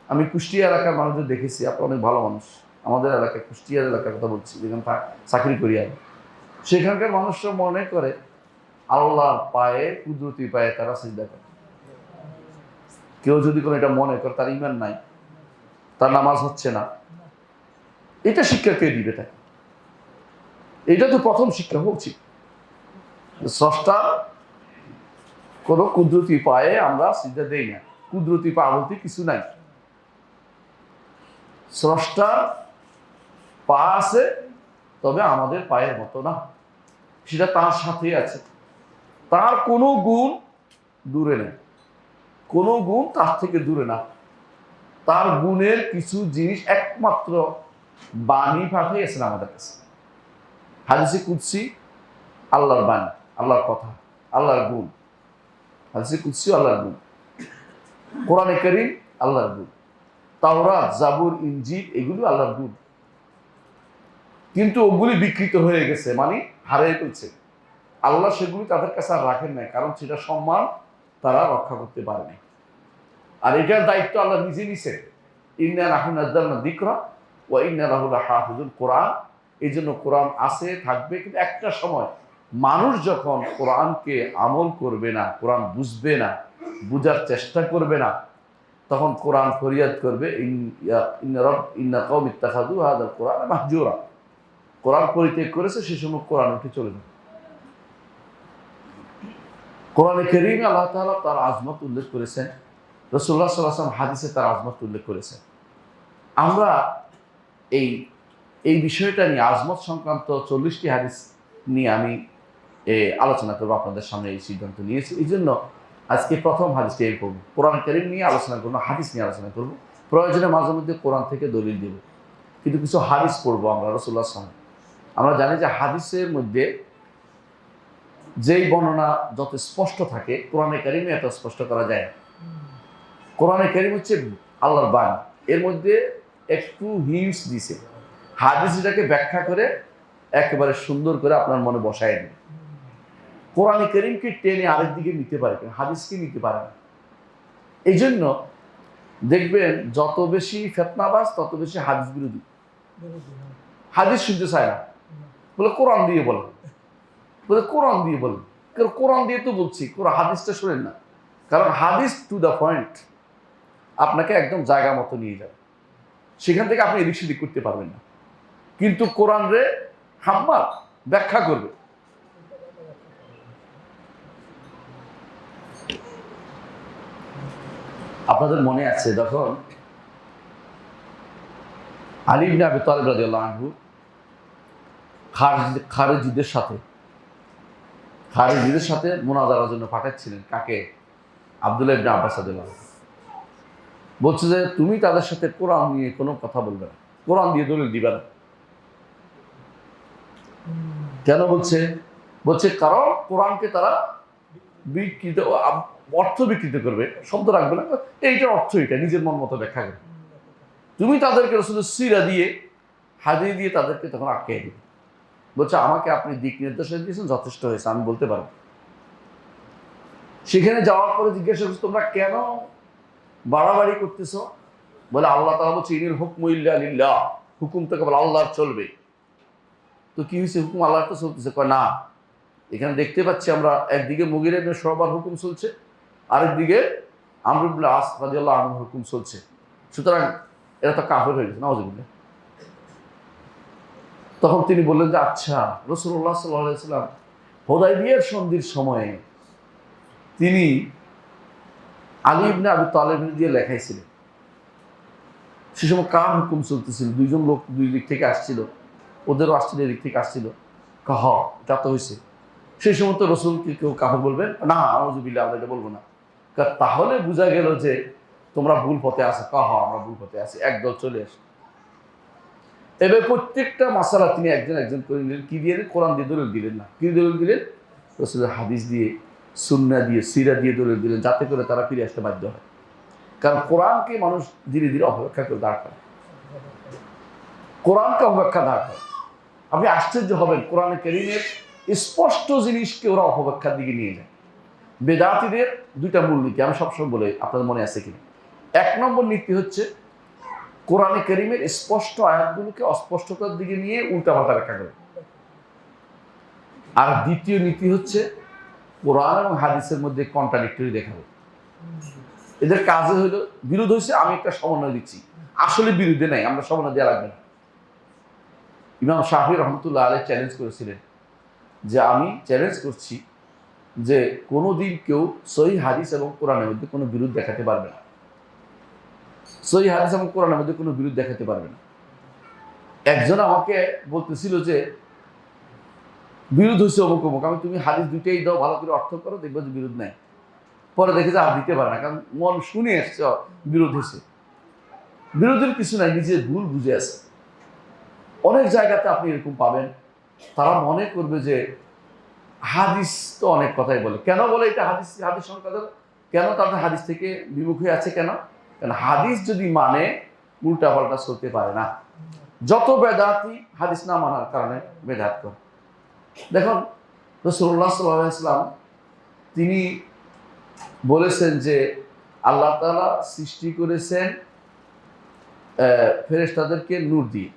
আমি কুষ্টিয়া এলাকার মানুষদের দেখেছি, আপনার অনেক ভালো মানুষ, আমাদের এলাকায় কুষ্টিয়ার এলাকার কথা বলছি, যেখানে চাকরি করি আমি, সেখানকার মানুষরা মনে করে আল্লাহর পায়ে, কুদরতি পায়ে তারা সিজদা করে। কেউ যদি কোনো এটা মনে করে তার ঈমান নাই, তার নামাজ হচ্ছে না, এটা শিক্ষা কে দিবে তাকে? এটা তো প্রথম শিক্ষা হওয়া উচিত। স্রষ্টা কোনো কুদরতি পায়ে আমরা সিজদা দেই না, কুদরতি পা বলতে কিছু নাই। স্রষ্টার পা আছে, তবে আমাদের পায়ের মতো না, সেটা তার সাথে আছে। তার কোনো গুণ দূরে নেই, কোনো গুণ তার থেকে দূরে না। তার গুণের কিছু জিনিস একমাত্র বাণী পাঠিয়েছেন আমাদের কাছে। হাদিসে কুদসি আল্লাহর বাণী, আল্লাহর কথা, আল্লাহর গুণ। হাদিসে কুদসি আল্লাহর গুণ, কোরআনে কারীম আল্লাহর গুণ, তাওরাত, জাবুর, ইনজিল এগুলো আল্লাহর গুণ। কিন্তু ওগুলি বিকৃত হয়ে গেছে, মানে হারিয়ে ফেলছে। আল্লাহ সেগুলি তাদের কাছে আর রাখেন নাই, কারণ সেটা সম্মান তারা রক্ষা করতে পারেনি। আর এটার দায়িত্ব আল্লাহ নিজে নিছে। ইন্না নাহনু নাযালনা যিকরা ওয়া ইন্না লাহু লাহাফিজুন। কোরআন, এই জন্য কোরআন আছে, থাকবে, কিন্তু একটা সময় মানুষ যখন কোরআনকে আমল করবে না, কোরআন বুঝবে না, বুঝার চেষ্টা করবে না, তখন কোরআন ফরিয়াদ করবে, ইন্না কওমি ইত্তাখাযু হাযাল কোরআন মাহজুরা। কোরআন পরিত্যাগ করেছে, সে সময় কোরআন উঠে চলে যাবে। কোরআনে কারীমে আল্লাহ তাআলা তার আজমত উল্লেখ করেছেন, রাসূলুল্লাহ সাল্লাল্লাহু আলাইহি ওয়াসাল্লাম হাদিসে তার আজমত উল্লেখ করেছেন। আমরা এই বিষয়টা নিয়ে, আজমত সংক্রান্ত 40টি হাদিস নিয়ে আমি আলোচনা করবো আপনাদের সামনে। এই সিদ্ধান্ত নিয়েছি, এই জন্য আজকে প্রথম হাদিসটি এই করবো, কোরআন কারীম নিয়ে আলোচনা করবো, হাদিস নিয়ে আলোচনা করবো। প্রয়োজনে মাঝে মধ্যে কোরআন থেকে দলিল দেব, কিন্তু কিছু হাদিস পড়বো আমরা রাসূলুল্লাহ সাল্লাল্লাহু আলাইহি ওয়াসাল্লাম। আমরা জানি যে হাদিসের মধ্যে যেই বর্ণনা যত স্পষ্ট থাকে, কোরআনে কারীমে এত স্পষ্ট করা যায়। কোরআনে কারীম হচ্ছে আল্লাহর বাণী, এর মধ্যে একটু হিন্টস দিছে, হাদিস এটাকে ব্যাখ্যা করে একেবারে সুন্দর করে আপনার মনে বসায় দেবে। কোরআনে কারীমকে টেনে আরেক দিকে নিতে পারে, হাদিসকে নিতে পারে না। এই জন্য দেখবেন যত বেশি ফিতনাবাজ তত বেশি হাদিস বিরোধী। হাদিস শুনতে চায় না, বলে কোরআন দিয়ে বলে, বলে কোরআন দিয়ে বলে, কোরআন দিয়ে তো বলছি, কোরআন হাদিসটা শোনেন না। কারণ হাদিস টু দ্য পয়েন্ট, আপনাকে একদম জায়গা মতো নিয়ে যাবে, সেখান থেকে আপনি এদিক সেদিক করতে পারবেন না। কিন্তু কোরআন রে হাম্মা ব্যাখ্যা করবে। আপনাদের মনে আছে যখন আলী ইবনে আবি তালিব রাদিয়াল্লাহু আনহু খারিজিদের সাথে মুনাজারার জন্য পাঠাচ্ছিলেন, কাকে? আব্দুল্লাহ ইবনে আব্বাস রাদিয়াল্লাহু আনহু। বলছে যে তুমি তাদের সাথে কোরআন নিয়ে কোনো কথা বলবে না, কোরআন দিয়ে দলিল দিবে না। কেন বলছে? বলছে কারণ কোরআনকে তারা বিকৃত, অর্থ বিকৃত করবে, শব্দ রাখবে না, এইটার অর্থ এটা নিজের মন মতো ব্যাখ্যা করবে। তুমি তাদেরকে রাসূলের সিরা দিয়ে, হাদিস দিয়ে তাদেরকে তখন আটকে দিবে। বলছে আমাকে আপনি দিক নির্দেশনা দিয়েছেন, যথেষ্ট হয়েছে, আমি বলতে পারবো। সেখানে যাওয়ার পরে জিজ্ঞাসা করছে তোমরা কেন বাড়াবাড়ি করতেছো? বলে আল্লাহ তাআলা বলছে ইনিল হুকমু ইল্লা লিল্লাহ, হুকুম তো কেবল আল্লাহর চলবে। তো কি হয়েছে, হুকুম আল্লাহর তো চলতেছে? কয় না, এখানে দেখতে পাচ্ছি আমরা একদিকে মুগীরা ইবনে শুবার হুকুম চলছে, আরেকদিকে আমর ইবনে আস রাদিয়াল্লাহু আনহুর হুকুম চলছে, সুতরাং এরা তো কাফের হয়ে গেছে, নাউযুবিল্লাহ। তখন তিনি বললেন যে আচ্ছা, রাসূলুল্লাহ সাল্লাল্লাহু আলাইহি ওয়াসাল্লাম হুদায়বিয়ার সন্ধির সময়ে তিনি আলী ইবনে আবি তালিব দিয়ে লেখাইছিলেন। সে সময় কার হুকুম চলতেছিল? দুইজন লোক দুই দিক থেকে আসছিল, ওদেরও আসছিল, এদিক থেকে আসছিল। এটা তো হয়েছে। সেই সময় তো রসুলকে কেউ কাফের বলবেন না, আউযুবিল্লাহ, আমরা এটা বলবো না। তাহলে বোঝা গেল যে তোমরা ভুল পথে আসো। আমরা ভুল পথে আছি, একদল চলে আসে। এবার প্রত্যেকটা মাসালা তিনি একজন একজন করে নিলেন। কি দিয়ে? কোরআন দিয়ে দলিল দিলেন না। কি দলিল দিলেন? রাসূলের হাদিস দিয়ে, সুন্নাহ দিয়ে, সিরা দিয়ে দলিল দিলেন, যাতে করে তারা ফিরে আসতে বাধ্য হয়। কারণ কোরআনকে মানুষ ধীরে ধীরে অপব্যাখ্যা করে দাঁড় করে। কোরআনকে অপব্যাখ্যা দাঁড় করে। আপনি আশ্চর্য হবেন, কোরআনে কারীমের স্পষ্ট জিনিসকে ওরা অপব্যাখ্যার দিকে নিয়ে যায়। বেদাতীদের দুইটা মূল নীতি আমি সবসময় বলে, আপনাদের মনে আছে কিনা। এক নম্বর নীতি হচ্ছে কোরআনে কারীমের স্পষ্ট আয়াতগুলোকে অস্পষ্টতার দিকে নিয়ে উল্টাপাল্টা ব্যাখ্যা করে। আর দ্বিতীয় নীতি হচ্ছে কোরআন এবং হাদিসের মধ্যে কন্ট্রাডিক্টরি দেখাবে। এদের কাজে হলো বিরোধ হয়েছে, আমি একটা সমন্বয় দিচ্ছি, আসলে বিরোধে নাই, আমরা সমন্বয় দেওয়া লাগবে না। ইমাম শাফি রহমতুল্লাহ আলাইহি চ্যালেঞ্জ করেছিলেন যে আমি চ্যালেঞ্জ করছি যে কোনোদিন কেউ সহিহ হাদিস এবং কোরআনের মধ্যে কোনো বিরোধ দেখাতে পারবে না। সহিহ হাদিস এবং কোরআনের মধ্যে কোনো বিরোধ দেখাতে পারবে না। একজন আমাকে বলতেছিল যে বিরোধ হয়েছে অমুক অমুক, আমি তুমি হাদিস দুইটাই দাও, ভালো করে অর্থ করো, দেখবো যে বিরোধ নাই। পরে দেখে যে আর দিতে পারে না, কারণ মন শুনে এসছে বিরোধ হয়েছে। বিরোধের কিছু নাই, নিজের ভুল বুঝে আছে। অনেক জায়গাতে আপনি এরকম পাবেন, তারা মনে করবে যে হাদিস তো অনেক কথাই বলে, কেন বলে এটা হাদিস হাদিস সংখ্যা, কেন তাদের হাদিস থেকে বিমুখ হয়ে আছে, কেন? কারণ হাদিস যদি মানে উল্টা পাল্টা চলতে পারে না। যত বেদাতি হাদিস না মানার কারণে বেদাত করে। দেখুন, রাসূলুল্লাহ সাল্লাল্লাহু আলাইহি ওয়াসাল্লাম তিনি বলেছেন যে আল্লাহ তাআলা সৃষ্টি করেছেন ফেরেশতাদেরকে নূর দিয়ে,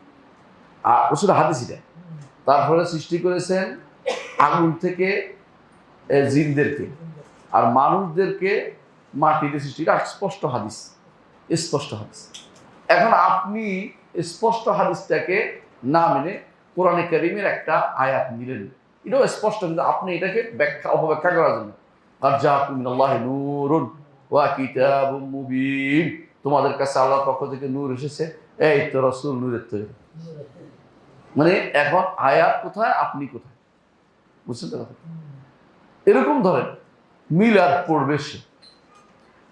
আর রাসূল হাদিস এটা। তারপরে সৃষ্টি করেছেন আগুন থেকে জিনদেরকে, আর মানুষদেরকে মাটিতে সৃষ্টি। এটা স্পষ্ট হাদিস, স্পষ্ট হাদিস। এখন আপনি স্পষ্ট হাদিসটাকে না মেনে কোরআনে কারীমের একটা আয়াত নিলেন, এটাও স্পষ্ট, কিন্তু আপনি এটাকে ব্যাখ্যা অপব্যাখ্যা করার জন্য কাদ জাআকুম মিনাল্লাহি নূরুন ওয়া কিতাবুম মুবিন, তোমাদের কাছে আল্লাহর পক্ষ থেকে নূর এসেছে, এই তো রাসূল নূরের তৈরি। মানে এখন আয়াত কোথায়, আপনি কোথায়? বুঝছেন তো কথা? এরকম ধরেন মিলাদ পড়বে, সে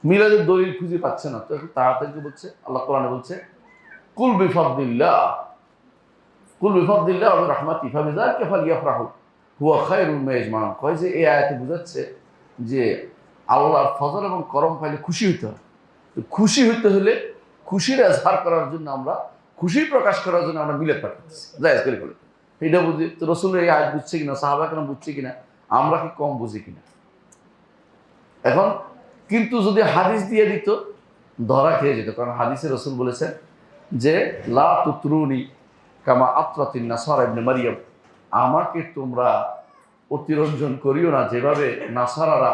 মিলাদের দলিল খুঁজে পাচ্ছে না, তো এখন তাড়াতাড়ি বলছে, আল্লাহ কোরআনে বলছে কুল বিফাদলিল্লাহ ওয়া বিরহমাতিহি ফাবিযালিকা ফালইফরাহু হুয়া খায়রুম মিম্মা ইয়াজমাউন। কয় যে এই আয়াতে বোঝাচ্ছে যে আল্লাহর ফজল এবং করম পাইলে খুশি হইতে হয়। তো খুশি হইতে হলে খুশির এজহার করার জন্য, আমরা খুশি প্রকাশ করার জন্য আমরা মিলাদ পাঠাচ্ছি, জায়েজ করে বলে। এটা বুঝি তো রাসূল এই আয়াত বুঝছে কিনা, সাহাবা কেন বুঝছে কিনা, আমরা কি কম বুঝি কিনা? এখন কিন্তু যদি হাদিস দিয়ে দিত, ধরা খেয়ে যেত। কারণ হাদিসে রাসূল বলেছেন যে লা তুতরুনি কামা আতরাতিন নাসারা ইবনে মারইয়াম, আমাকে তোমরা অতিরঞ্জন করিও না যেভাবে নাসারারা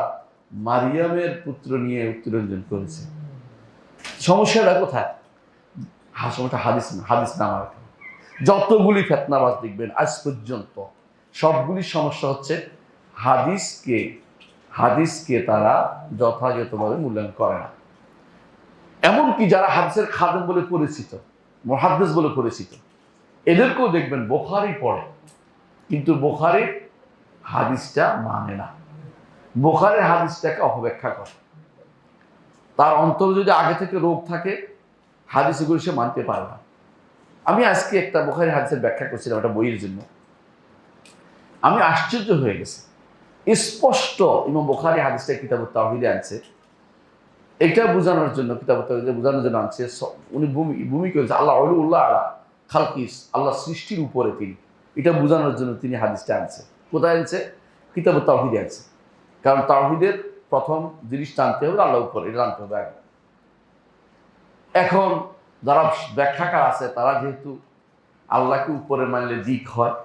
মারিয়ামের পুত্র নিয়ে অতিরঞ্জন করেছে। সমস্যাটা কোথায়? সমস্যা হাদিস না, হাদিস না। আমার যতগুলি ফিতনাবাজ দেখবেন আজ পর্যন্ত, সবগুলি সমস্যা হচ্ছে হাদিসকে তারা যথাযথভাবে মূল্যায়ন করে না। এমনকি যারা হাদিসের খাদেম বলে পরিচিত, মুহাদ্দিস বলে পরিচিত, এদেরকেও দেখবেন বুখারী পড়ে, কিন্তু বুখারীর হাদিসটা মানে না, বুখারীর হাদিসটাকে অপব্যাখ্যা করে। তার অন্তরে যদি আগে থেকে রোগ থাকে, হাদিসগুলো সে মানতে পারে না। আমি আজকে একটা বুখারীর হাদিসের ব্যাখ্যা করছিলাম একটা বইয়ের জন্য, আমি আশ্চর্য হয়ে গেছি। স্পষ্ট ইমাম বুখারী হাদিসটা কিতাবুত তাওহীদে আনছে, এটা বোঝানোর জন্য, কিতাবুত তাওহীদে বোঝানোর জন্য আনছে। উনি ভূমি করেছে আল্লাহ উল্লাহ আলা খালকিস, আল্লাহ সৃষ্টির উপরে তিনি, এটা বোঝানোর জন্য তিনি হাদিসটা আনছে। কোথায় আনছে? কিতাবুত তাওহীদে আনছে। কারণ তাওহীদের প্রথম জিনিসটা আনতে হবে আল্লাহ উপরে, এটা জানতে হবে আগে। এখন যারা ব্যাখ্যাকার আছে, তারা যেহেতু আল্লাহকে উপরে মানলে দিক হয়,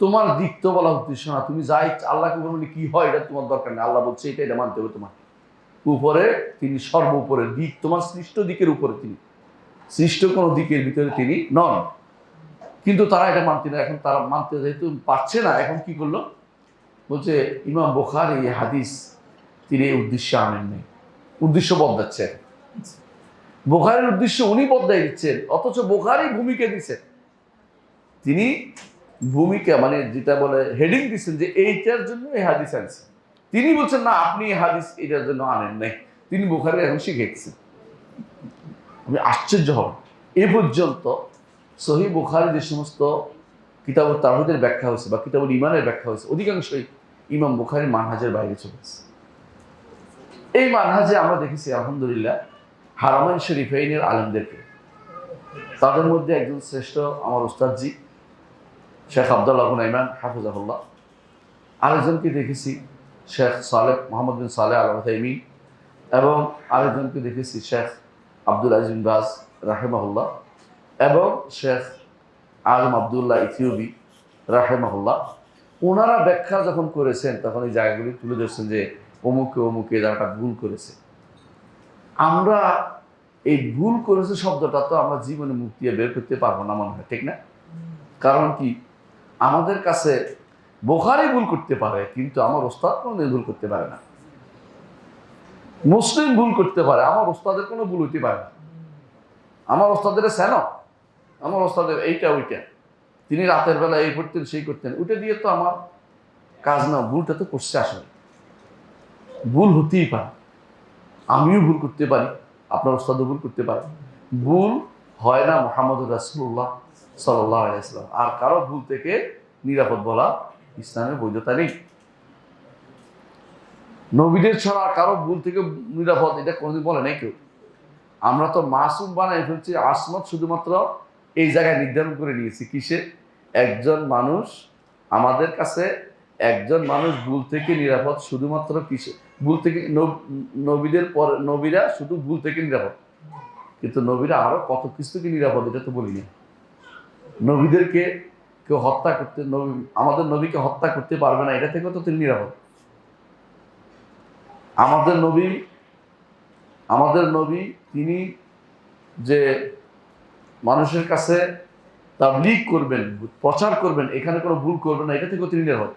তোমার দিক তো বলা উদ্দেশ্য না, তুমি যাই আল্লাহকে উপরে মানে কি হয় এটা তোমার দরকার নেই, আল্লাহ বলছে এটা মানতে হবে তোমার উপরে, তিনি সর্ব উপরে, দিক তোমার সৃষ্ট দিকের উপরে, তিনি সৃষ্ট কোনো দিকের ভিতরে তিনি নন। কিন্তু তারা এটা মানতে না। এখন তারা মানতে যেহেতু পারছে না, এখন কি করলো? বলছে ইমাম বুখারী এই হাদিস তিনি এই উদ্দেশ্যে আনেন নাই, উদ্দেশ্য বদলাচ্ছে। বুখারীর উদ্দেশ্য উনি বদলাই দিচ্ছেন, অথচ বুখারী ভূমিকা দিচ্ছেন। তিনি ভূমিকা মানে যেটা বলে হেডিং দিচ্ছেন যে এইটার জন্য এই হাদিস আনছে, তিনি বলছেন না আপনি এই হাদিস এটার জন্য আনেন নাই, তিনি বুখারী এখন শিখেছেন। আমি আশ্চর্য হব। এ পর্যন্ত সহিহ বুখারী যে সমস্ত কিতাবুত তাওহীদের ব্যাখ্যা হয়েছে বা কিতাবুল ঈমানের ব্যাখ্যা হয়েছে অধিকাংশই ইমাম বুখারীর মানহাজের বাইরে চলে গেছে। এই মানহাজে আমরা দেখেছি আলহামদুলিল্লাহ হারামাইন শরীফাইনের আলেমদেরকে, তাদের মধ্যে একজন শ্রেষ্ঠ আমার উস্তাদজি শেখ আব্দুল্লাহ ইবনে আইমান হাফিজাহুল্লাহ, আরেকজনকে দেখেছি শেখ সালেহ মোহাম্মদ বিন সালেহ আল উসাইমিন, এবং আরেকজনকে দেখেছি শেখ আব্দুল আজিজ বিন বাজ রাহিমাহুল্লাহ, এবং শেখ আলম আবদুল্লাহ ইথিওপি রাহিমাহুল্লাহ। ওনারা ব্যাখ্যা যখন করেছেন তখন এই জায়গাগুলি তুলে ধরছেন যে অমুকে অমুকে জায়গাটা ভুল করেছে। আমরা এই ভুল করেছে শব্দটা তো আমরা জীবনে মুখ দিয়ে বের করতে পারবো না মনে হয়, ঠিক না? কারণ কি, আমাদের কাছে বুখারী ভুল করতে পারে কিন্তু আমার ওস্তাদ কোনো ভুল করতে পারে না, মুসলিম ভুল করতে পারে, আমার ওস্তাদের কোনো ভুল হইতে পারে না। আমার ওস্তাদের সেন, আমার ওস্তাদের এইটা ওইটা, তিনি রাতের বেলা এই করতেন সেই করতেন, ওইটা দিয়ে তো আমার কাজ না, ভুলটা তো করছে আসলে। ভুল হতেই পারে, আমিও ভুল করতে পারি, আপনার ওস্তাদও ভুল করতে পারে। ভুল হয় না মুহাম্মদুর রাসূলুল্লাহ সাল্লাল্লাহু আলাইহি ওয়াসাল্লাম, আর কারো ভুল থেকে নিরাপদ বলা ইসলামের বৈধতা নেই। নবীদের ছাড়া কারো ভুল থেকে নিরাপদ এটা কোনোদিন বলে নাই কেউ। আমরা তো মাসুম বানাই ফেলছি, আসমত শুধুমাত্র এই জায়গায় নির্ধারণ করে নিয়েছি কিসে, একজন মানুষ, আমাদের কাছে একজন মানুষ ভুল থেকে নিরাপদ শুধুমাত্র কিসে, ভুল থেকে। নবীদের পরে নবীরা শুধু ভুল থেকে নিরাপদ, কিন্তু নবীরা আরো কত কিছু থেকে নিরাপদ এটা তো বলিনি। নবীদেরকে কেউ হত্যা করতে, আমাদের নবীকে হত্যা করতে পারবে না এটা থেকে তো তিনি নিরাপদ। আমাদের নবী তিনি যে মানুষের কাছে তাবলীগ করবেন, প্রচার করবেন, এখানে কোনো ভুল করবেন না, এটা থেকেও তিনি নিরাপদ।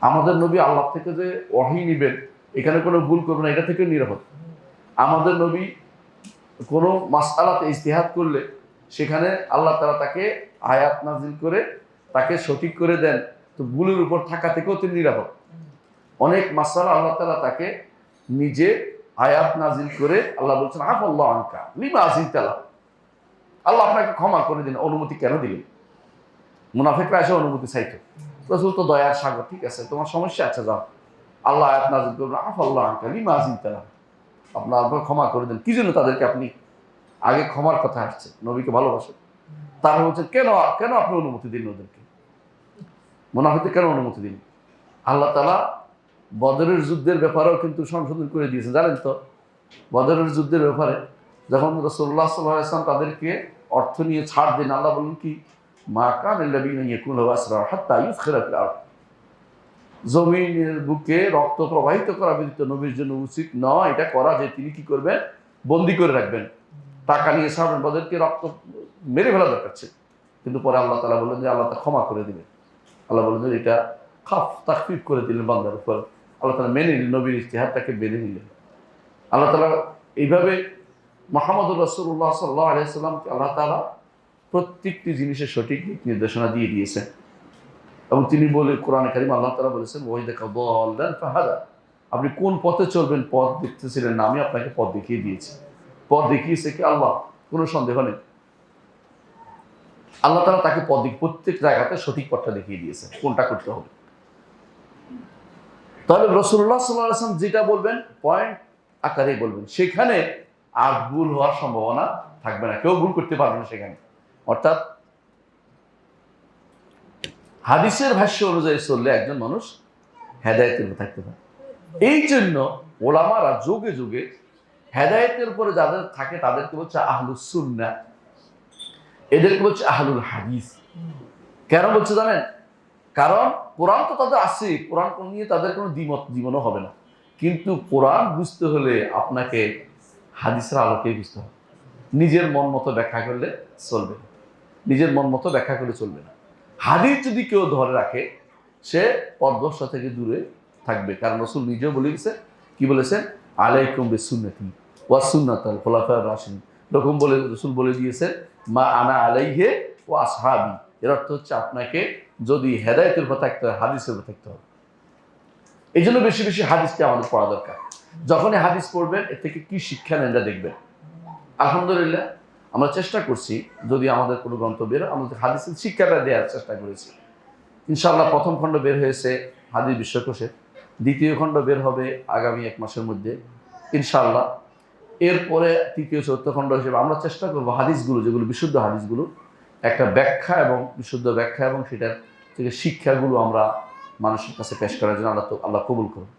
আমাদের নবী আল্লাহ থেকে যে ওহী নিবেন, এখানে কোনো ভুল করবেন না, এটা থেকেও নিরাপদ। আমাদের নবী কোনো মাসআলাতে ইজতিহাদ করলে সেখানে আল্লাহ তাআলা তাকে আয়াত নাজিল করে তাকে সঠিক করে দেন, তো ভুলের উপর থাকা থেকেও তিনি নিরাপদ। অনেক মাসআলা আল্লাহ তাআলা তাকে নিজে আয়াত নাজিল করে আল্লাহ বলছেন আফাল্লাহু আনকা লিমা আজিনতা লাহু, আল্লাহ আপনাকে ক্ষমা করে দিন, অনুমতি কেন দিলেন? মুনাফিকরা এসে অনুমতি চাইতো, রাসূল তো দয়ার সাগর, ঠিক আছে তোমার সমস্যা আছে যাও, আল্লাহ আয়াত নাজিল করবেন আফাল্লাহু আনকা লিমা আজিনতা লাহু, আপনার ক্ষমা করে দেন। কি জন্য তাদেরকে আপনি আগে ক্ষমার কথা আসছে, নবীকে ভালোবাসেন, তারা বলছেন কেন কেন আপনি অনুমতি দিন ওদেরকে, মুনাফিকদের কেন অনুমতি দিন? আল্লাহ তাআলা বদরের যুদ্ধের ব্যাপারেও কিন্তু সংশোধন করে দিয়েছে, জানেন তো? বদরের যুদ্ধের ব্যাপারে যখন রাসূলুল্লাহ সাল্লাল্লাহু আলাইহি ওয়াসাল্লাম তাদেরকে অর্থ নিয়ে ছাড় দেন, আল্লাহ বলেন কি, মা কানা লিল্লাযিনা ইয়াকুলুনা আসরা হাত্তা ইউদখিলা ফিল আরদ, জমিনের বুকে রক্ত প্রবাহিত করা ব্যতীত নবীর জন্য উচিত নয় এটা করা যে তিনি কি করবেন, বন্দী করে রাখবেন, টাকা নিয়ে ছাড়বেন, ওদেরকে রক্ত মেরে ফেলা দরকার ছিল। কিন্তু পরে আল্লাহ তাআলা বললেন যে আল্লাহ তা ক্ষমা করে দিবেন। আল্লাহ বললেন যে এটা তাখফিফ করে দিলেন বান্দার উপর, আল্লাহ তাআলা মেনে নিলেন, নবীর ইজতিহাদটাকে মেনে নিলেন। আল্লাহ তাআলা এইভাবে মুহাম্মদুর রাসূলুল্লাহ সাল্লাল্লাহু আলাইহি ওয়াসাল্লামকে আল্লাহ তাআলা প্রত্যেকটি জিনিসের সঠিক দিক নির্দেশনা দিয়ে দিয়েছেন। এবং তিনি বলে কোরআনে কারীম আল্লাহ তাআলা বলেছেন ওয়াইদাকা দাল্লান ফাহাদা, আপনি কোন পথে চলবেন পথ দেখতেছিলেন না, আমি আপনাকে পথ দেখিয়ে দিয়েছি। পথ দেখিয়েছে কি আল্লাহ, কোনো সন্দেহ নেই। আল্লাহ তাআলা তাকে পথ প্রত্যেক জায়গাতে সঠিক পথটা দেখিয়ে দিয়েছে কোনটা করতে হবে। তাহলে রাসূলুল্লাহ সাল্লাল্লাহু আলাইহি ওয়াসাল্লাম যেটা বলবেন পয়েন্ট আকারে বলবেন, সেখানে আর ভুল হওয়ার সম্ভাবনা থাকবে না, কেউ ভুল করতে পারবে না সেখানে। অর্থাৎ হাদিসের ভাষ্য অনুযায়ী চললে একজন মানুষ হেদায়েতের উপর থাকতে পারে। এই জন্য ওলামারা যুগে যুগে হেদায়েতের উপরে যাদের থাকে তাদেরকে বলছে আহলুস সুন্নাহ, এদেরকে বলছে আহলুল হাদিস। কেন বলছে জানেন? কারণ কোরআন তো তাদের আছে, কোরআন নিয়ে তাদের কোনো দ্বিমত জীবনও হবে না, কিন্তু কোরআন বুঝতে হলে আপনাকে হাদিসের আলোকেই বুঝতে হবে। নিজের মন মতো ব্যাখ্যা করলে চলবে না, নিজের মন মতো ব্যাখ্যা করলে চলবে না। হাদিস যদি কেউ ধরে রাখে সে পথভ্রষ্ট থেকে দূরে থাকবে, কারণ রাসূল নিজেও বলে গেছে, কি বলেছেন, আলাইকুম বিসুন্নতি ওয়া সুন্নাতাল খুলাফায়ে রাশিদিন, এরকম বলে রাসূল বলে দিয়েছেন মা আনা আলাইহি ওয়া আসহাবি। এর অর্থ হচ্ছে আপনাকে যদি হেদায়েতের উপর থাকতে হয় হাদিসের উপর থাকতে হবে। এই জন্য বেশি বেশি হাদিসকে আমাদের পড়া দরকার। যখনই হাদিস পড়বেন এর থেকে কি শিক্ষা নেন দেখবেন। আলহামদুলিল্লাহ আমরা চেষ্টা করছি, যদি আমাদের কোনো গ্রন্থ বের হয় আমাদের হাদিসের শিক্ষাটা দেওয়ার চেষ্টা করেছি। ইনশাআল্লাহ প্রথম খণ্ড বের হয়েছে হাদিস বিশ্বকোষে, দ্বিতীয় খণ্ড বের হবে আগামী 1 মাসের মধ্যে ইনশাআল্লাহ। এরপরে তৃতীয় চতুর্থ খণ্ড হিসেবে আমরা চেষ্টা করবো হাদিসগুলো, যেগুলো বিশুদ্ধ হাদিসগুলো একটা ব্যাখ্যা এবং বিশুদ্ধ ব্যাখ্যা এবং সেটার থেকে শিক্ষাগুলো আমরা মানুষের কাছে পেশ করার জন্য আল্লাহ কবুল করুন।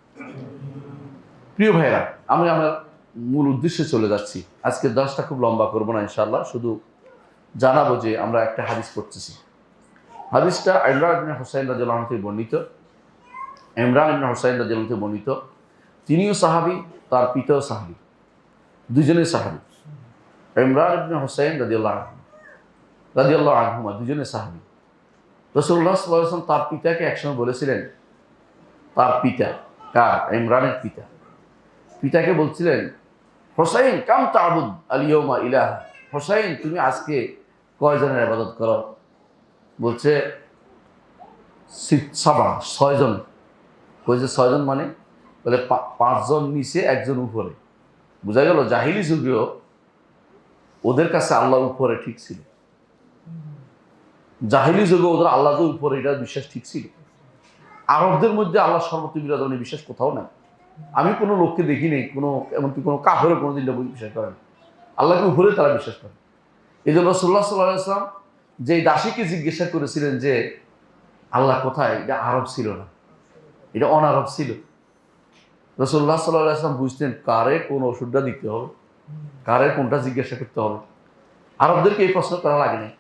প্রিয় ভাইরা, আমি আমার মূল উদ্দেশ্যে চলে যাচ্ছি। আজকে 10টা খুব লম্বা করবো না ইনশাআল্লাহ, শুধু জানাবো যে আমরা একটা হাদিস পড়তেছি। হাদিসটা ইমরান ইবনে হুসাইন রাদিয়াল্লাহু আনহু থেকে বর্ণিত। ইমরান ইবনে হুসাইন রাদিয়াল্লাহু আনহু থেকে বর্ণিত, তিনিও সাহাবী, তার পিতাও সাহাবী, দুজনেই সাহাবী। ইমরান ইবনে হুসাইন রাদিয়াল্লাহু আনহুমা দুজনে সাহাবী। রাসূলুল্লাহ সাল্লাল্লাহু আলাইহি ওয়াসাল্লাম তার পিতাকে একসময় বলেছিলেন, তার পিতা কার? ইমরানের পিতাকে বলছিলেন, হোসাইন কাম তা'বুদ আল ইয়াউমা ইলাহা, হোসাইন তুমি আজকে কয়জনের ইবাদত করো? বলছে 6জন। কইছে 6জন মানে? বলে 5জন নিচে একজন উপরে। বোঝা গেল জাহিলি যুগেও ওদের কাছে আল্লাহ উপরে ঠিক ছিল। জাহিলি যুগে ওদের আল্লাহ তো উপরে, এটা বিশ্বাস ঠিক ছিল। আরবদের মধ্যে আল্লাহ সর্বত্র বিরাজমান বিশ্বাস কোথাও নাই। আমি কোনো লোককে দেখি নেই, কোনো এমনকি কোনো কাফেরও কোনোদিন বিশ্বাস করে না, আল্লাহকে উপরে তারা বিশ্বাস করে। এই জন্য রাসূলুল্লাহ সাল্লাল্লাহু আলাইহি ওয়াসাল্লাম যে দাসীকে জিজ্ঞাসা করেছিলেন যে আল্লাহ কোথায়, এটা আরব ছিল না, এটা অনারব ছিল। রাসূলুল্লাহ সাল্লাল্লাহু আলাইহি ওয়াসাল্লাম বুঝতেন কারে কোন ওষুধটা দিতে হবে, কারে কোনটা জিজ্ঞাসা করতে হবে। আরবদেরকে এই প্রশ্ন করা লাগে নাই।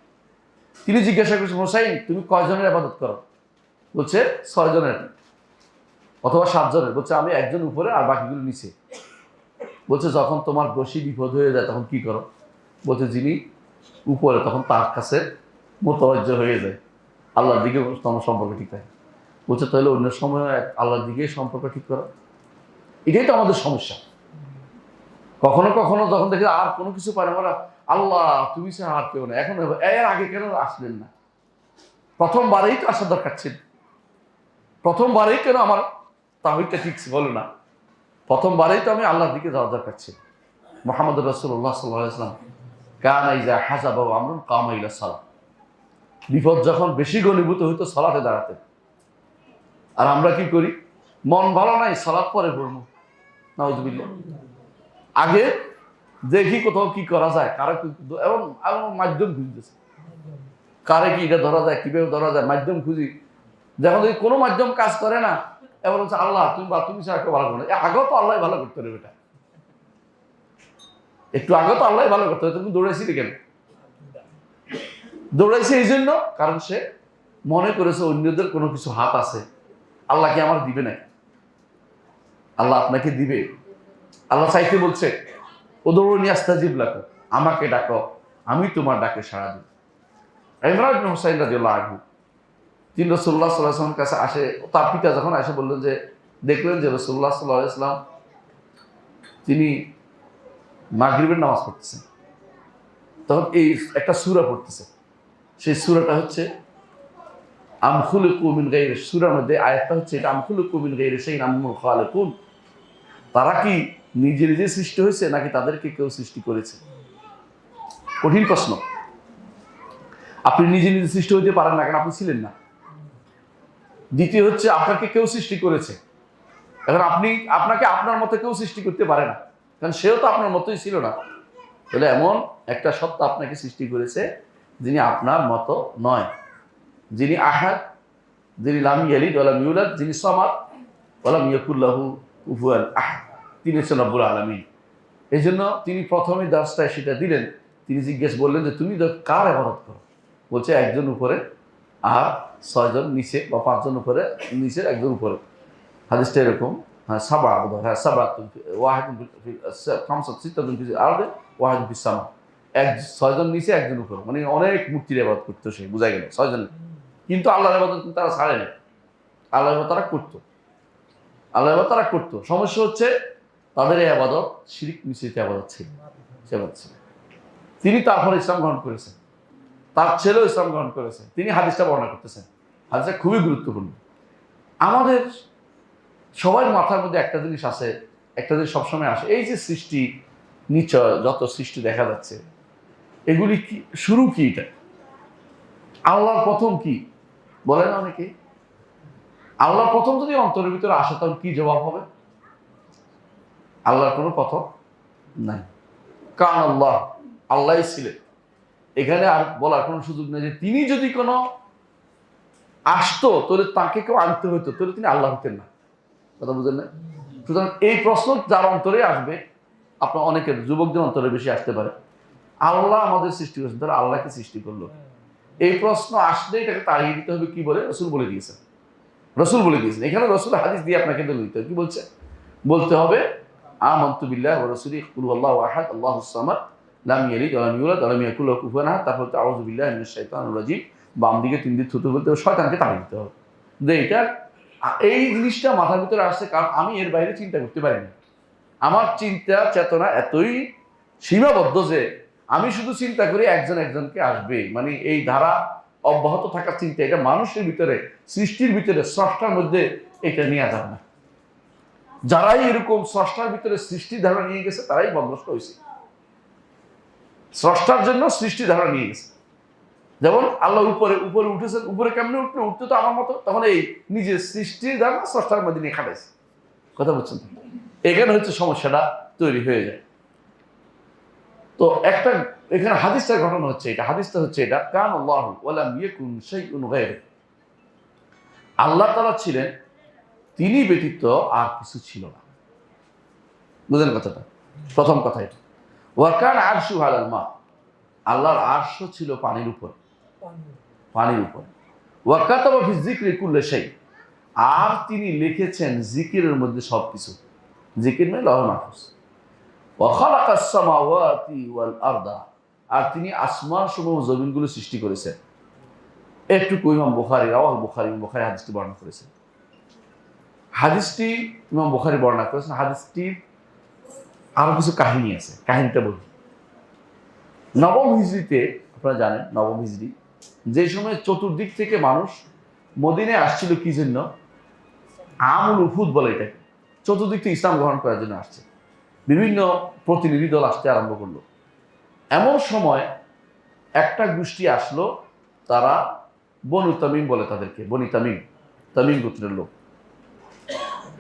তিনি জিজ্ঞাসা করেছেন, হোসাইন তুমি কয়জনের ইবাদত করো? বলছে 6জনের অথবা 7জনের। বলছে আমি একজন উপরে আর বাকিগুলো নিচে। বলছে যখন তোমার বেশি বিপদ হয়ে যায় তখন কি করো? বলছে যিনি উপরে তখন তার কাছে মোতাওয়াজ্জহ হয়ে যায়, আল্লাহর দিকে তোমার সম্পর্ক ঠিক থাকে। বলছে তাহলে অন্য সময় আল্লাহর দিকে সম্পর্ক ঠিক করো। এটাই তো আমাদের সমস্যা। কখনো কখনো যখন দেখি আর কোনো কিছু পারে না, আল্লাহ তুমি ছাড়া আর কেউ না, এখন এর আগে কেন আসলেন না? প্রথমবারেই তো আসার দরকার ছিল, প্রথমবারেই কেন আমার তাওহীদটা ঠিক বলো না? প্রথমবারেই তো আমি আল্লাহর দিকে যাওয়ার দরকার ছিল। মুহাম্মদ রাসূলুল্লাহ সাল্লাল্লাহু আলাইহি ওয়াসাল্লাম কানা ইযা হাসাবা আমরুন কামা ইলা সালাত, বিপদ যখন বেশি ঘনীভূত হইতো সালাতে দাঁড়াতেন। আর আমরা কি করি? মন ভালো নাই, সালাত পরে পড়বো, নাউযুবিল্লাহ। আগে দেখি কোথাও কি করা যায়, কারো এবং মাধ্যম খুঁজতেছে, কারে কি এটা ধরা যায়, কিভাবে ধরা যায়, মাধ্যম খুঁজি। যখন যদি কোনো মাধ্যম কাজ করে না, এবার হচ্ছে আল্লাহ তুমি ছাড়া কেউ ভালো করো না। আগেও তো আল্লাহ ভালো করতে হবে, এটা একটু আগে তো আল্লাহ ভালো করতে হবে। তুমি দৌড়াইছিলি কেন? দৌড়াইছে এই জন্য কারণ সে মনে করেছে অন্যদের কোনো কিছু হাত আছে, আল্লাহ কি আমার দিবে নাকি? আল্লাহ আপনাকে দিবে। আল্লাহ চাইতে বলছে উদউনি আস্তাজিব লাকুম, আমাকে ডাকো আমি তোমার ডাকে সাড়া দিব। ইমরান ইবনে হুসাইন রাদিয়াল্লাহু আনহু তিনি রাসূলুল্লাহ সাল্লাল্লাহু আলাইহি ওয়াসাল্লামের কাছে আসে। তার পিতা যখন আসে বললেন যে দেখলেন যে রাসূলুল্লাহ সাল্লাল্লাহু আলাইহি ওয়াসাল্লাম তিনি মাগরিবের নামাজ পড়তেছেন, তখন এই একটা সূরা পড়তেছে। সেই সূরাটা হচ্ছে আম খুলিকু মিন গায়রি, সূরার মধ্যে আয়াতটা হচ্ছে এটা, আম খুলিকু মিন গায়রি শাইইন আম হুমুল খালিকুন, তারা কি নিজে নিজে সৃষ্টি হয়েছে নাকি তাদেরকে কেউ সৃষ্টি করেছে? কঠিন প্রশ্ন। আপনি নিজে নিজে সৃষ্টি হইতে পারেন না, কেন আপনি ছিলেন না। দ্বিতীয় হচ্ছে আপনাকে কেউ সৃষ্টি করেছে, এখন আপনাকে আপনার মতো কেউ সৃষ্টি করতে পারে না, কারণ সেও তো আপনার মতোই ছিল না। তাহলে এমন একটা সত্তা আপনাকে সৃষ্টি করেছে যিনি আপনার মতো নয়, যিনি আহাদ, যিনি লাম ইয়ালিদ ওয়া লাম ইউলাদ, যিনি সামাদ ওয়া লাম ইয়াকুল লাহু কুফুয়ান আহাদ, তিনি হচ্ছেন রব্বুল আলামিন। এই জন্য তিনি প্রথমে দাসটায় সেটা দিলেন। তিনি জিজ্ঞেস বললেন যে তুমি কার ইবাদত করো? বলছে একজন উপরে আর 6জন নিচে, বা 5জন উপরে নিচে একজন উপরে। হাদিসটা এরকম। হ্যাঁ সাবা, হ্যাঁ সাবা ওয়াহিদুন খামসা সিত্তাতুন ফিল আরদি ওয়াহিদুন ফিস সামা, 6জন নিচে একজন উপরে, মানে অনেক মূর্তির ইবাদত করতো সে, বোঝা গেল 6জন। কিন্তু আল্লাহর ইবাদত তারা ছাড়ে না, আল্লাহর ইবাদত তারা করতো, আল্লাহর ইবাদত তারা করতো। সমস্যা হচ্ছে তাদের এই ইবাদত শিরক মিশ্রিত ইবাদত ছিল। তিনি তারপরে ইসলাম গ্রহণ করেছেন, তার ছেলেও ইসলাম গ্রহণ করেছে। তিনি হাদিসটা বর্ণনা করতেছেন হাদিসটা খুবই গুরুত্বপূর্ণ। আমাদের সবার মাথার মধ্যে একটা জিনিস আছে, একটা জিনিস সবসময় আসে, এই যে সৃষ্টি নিচয় যত সৃষ্টি দেখা যাচ্ছে, এগুলি কি শুরু কি? এটা আল্লাহর প্রথম কি বলে না অনেকে? আল্লাহর প্রথম যদি অন্তরের ভিতরে আসে তখন কি জবাব হবে? আল্লাহর কোনো প্রথম নাই। কারণ আল্লাহ আল্লাহ ছিলেন, এখানে আর বলার কোনো সুযোগ নেই যে তিনি যদি কোনো আসতো তাহলে তাকে কেউ আনতে হইতো, তাহলে তিনি আল্লাহ হতেন না। কথা বুঝেন না? সুতরাং এই প্রশ্ন যার অন্তরে আসবে, আপনার অনেকের যুবকদের অন্তরে বেশি আসতে পারে, আল্লাহ আমাদের সৃষ্টি করেছেন, তাহলে আল্লাহকে সৃষ্টি করলো, এই প্রশ্ন আসলে এটাকে তাড়িয়ে দিতে হবে। কি বলে? রসুল বলে দিয়েছেন, রসুল বলে দিয়েছেন। এখানে রসুল হাদিস দিয়ে আপনাকে দিতে হবে। কি বলছে? বলতে হবে আমানতু বিল্লাহি ওয়া রাসূলিহি কুল হুয়াল্লাহু আহাদ আল্লাহুস সামাদ লাম ইয়ালিদ ওয়া লাম ইউলাদ ওয়া লাম ইয়াকুল লাহু কুফুয়ান আহাদ। তারপর আউযু বিল্লাহি মিনাশ শাইতানির রাজীম, বাম দিকে 3 দিন থুতু বলতে হবে, শয়তানকে তাড়িয়ে দিতে হবে। যে এটা এই জিনিসটা মাথার ভিতরে আসছে, কারণ আমি এর বাইরে চিন্তা করতে পারি না। আমার চিন্তা চেতনা এতই সীমাবদ্ধ যে আমি শুধু চিন্তা করি একজন একজনকে আসবে, মানে এই ধারা অব্যাহত থাকার চিন্তা, এটা মানুষের ভিতরে, সৃষ্টির ভিতরে, স্রষ্টার মধ্যে এটা নিয়ে যাবে না। যারাই এরকম স্রষ্টার ভিতরে সৃষ্টির ধারণা নিয়ে গেছে তারাই বদভ্রষ্ট হয়েছে। স্রষ্টার জন্য সৃষ্টি ধারণা নিয়ে গেছে। যেমন আল্লাহ উপরে উপরে উঠেছেন, উপরে কেমনে উঠলে উঠতে তো আমার মতো, তখন এই নিজের সৃষ্টির ধারণা স্রষ্টার মধ্যে নিয়ে খাটাইছে। কথা বলছেন? এখানে হচ্ছে সমস্যাটা তৈরি হয়ে যায়। তো একটা এখানে হাদিসটার ঘটনা হচ্ছে এটা, হাদিসটা হচ্ছে এটা, কান আল্লাহু ওয়া লাম ইয়াকুন শাইউন গায়রু, আল্লাহ তাআলা ছিলেন, তিনি ব্যতীত আর কিছু ছিল না। বুঝলেন কথাটা? প্রথম কথা এটা। ওয়া কান আরশু আলাল মা, আল্লাহর আরশ ছিল পানির উপর, পানির উপর। ওয়া কাতাবা ফি যিকরি কুল্লি শাই, আর তিনি লিখেছেন জিকিরের মধ্যে সবকিছু। জিকির মানে লওহে মাহফুজ। ওয়া খালাকাস সামাওয়াতি ওয়াল আরদা, আর তিনি আসমান সমূহ জমিনগুলো সৃষ্টি করেছেন। একটু ইমাম বুখারী, রাওয়াহ বুখারী, ইমাম বুখারী হাদিসটি বর্ণনা করেছেন। হাদিসটি ইমাম বুখারী বর্ণনা করেছেন। হাদিসটির আরো কিছু কাহিনী আছে, কাহিনীটা বলি। নবম হিজরিতে, আপনারা জানেন নবম হিজরি, যে সময় চতুর্দিক থেকে মানুষ মদিনায় আসছিল, কি জন্য? আমুল উফুদ বলে এটাকে, চতুর্দিক থেকে ইসলাম গ্রহণ করার জন্য আসছে। বিভিন্ন প্রতিনিধি দল আসতে আরম্ভ করলো। এমন সময় একটা গোষ্ঠী আসলো, তারা বনু তামিম বলে তাদেরকে, বনি তামিম, তামিম গোত্রের লোক।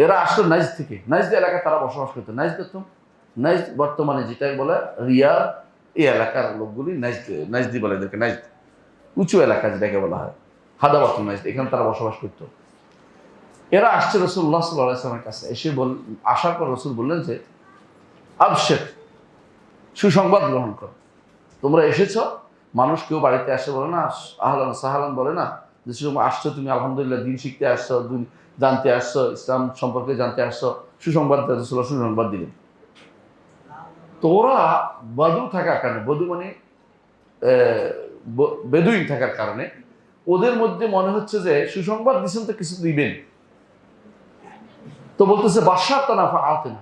এরা আসলো নাইজ থেকে, নাইজদ এলাকায় তারা বসবাস করতো। নাইজদ বর্তমানে যেটাই বলে রিয়াদ, এই এলাকার লোকগুলি নাইজদি বলে এদেরকে, নাইজদ উঁচু এলাকা যেটাকে বলা হয়, হাদাবাত নাইজদ, এখানে তারা বসবাস করতো। এরা আসছে রাসূলুল্লাহ সাল্লাল্লাহু আলাইহি ওয়াসাল্লামের কাছে। আসার পর রাসূল বললেন যে আবশির, সুসংবাদ গ্রহণ করো, তোমরা এসেছো। মানুষ কেউ বাড়িতে আসে বলে না আহলান সাহালান, বলে না যে আসছো তুমি আলহামদুলিল্লাহ, দিন শিখতে আসছো, জানতে আসছো, ইসলাম সম্পর্কে জানতে আসছো, সুসংবাদ রাসূলুল্লাহ সুসংবাদ দিলেন। তো ওরা বদু থাকার কারণে, বদু মানে বেদুইন থাকার কারণে ওদের মধ্যে মনে হচ্ছে যে সুসংবাদ দিচ্ছেন তো কিছু দিবেন। তো বলতেছে বাদশাহ তো না আতে না,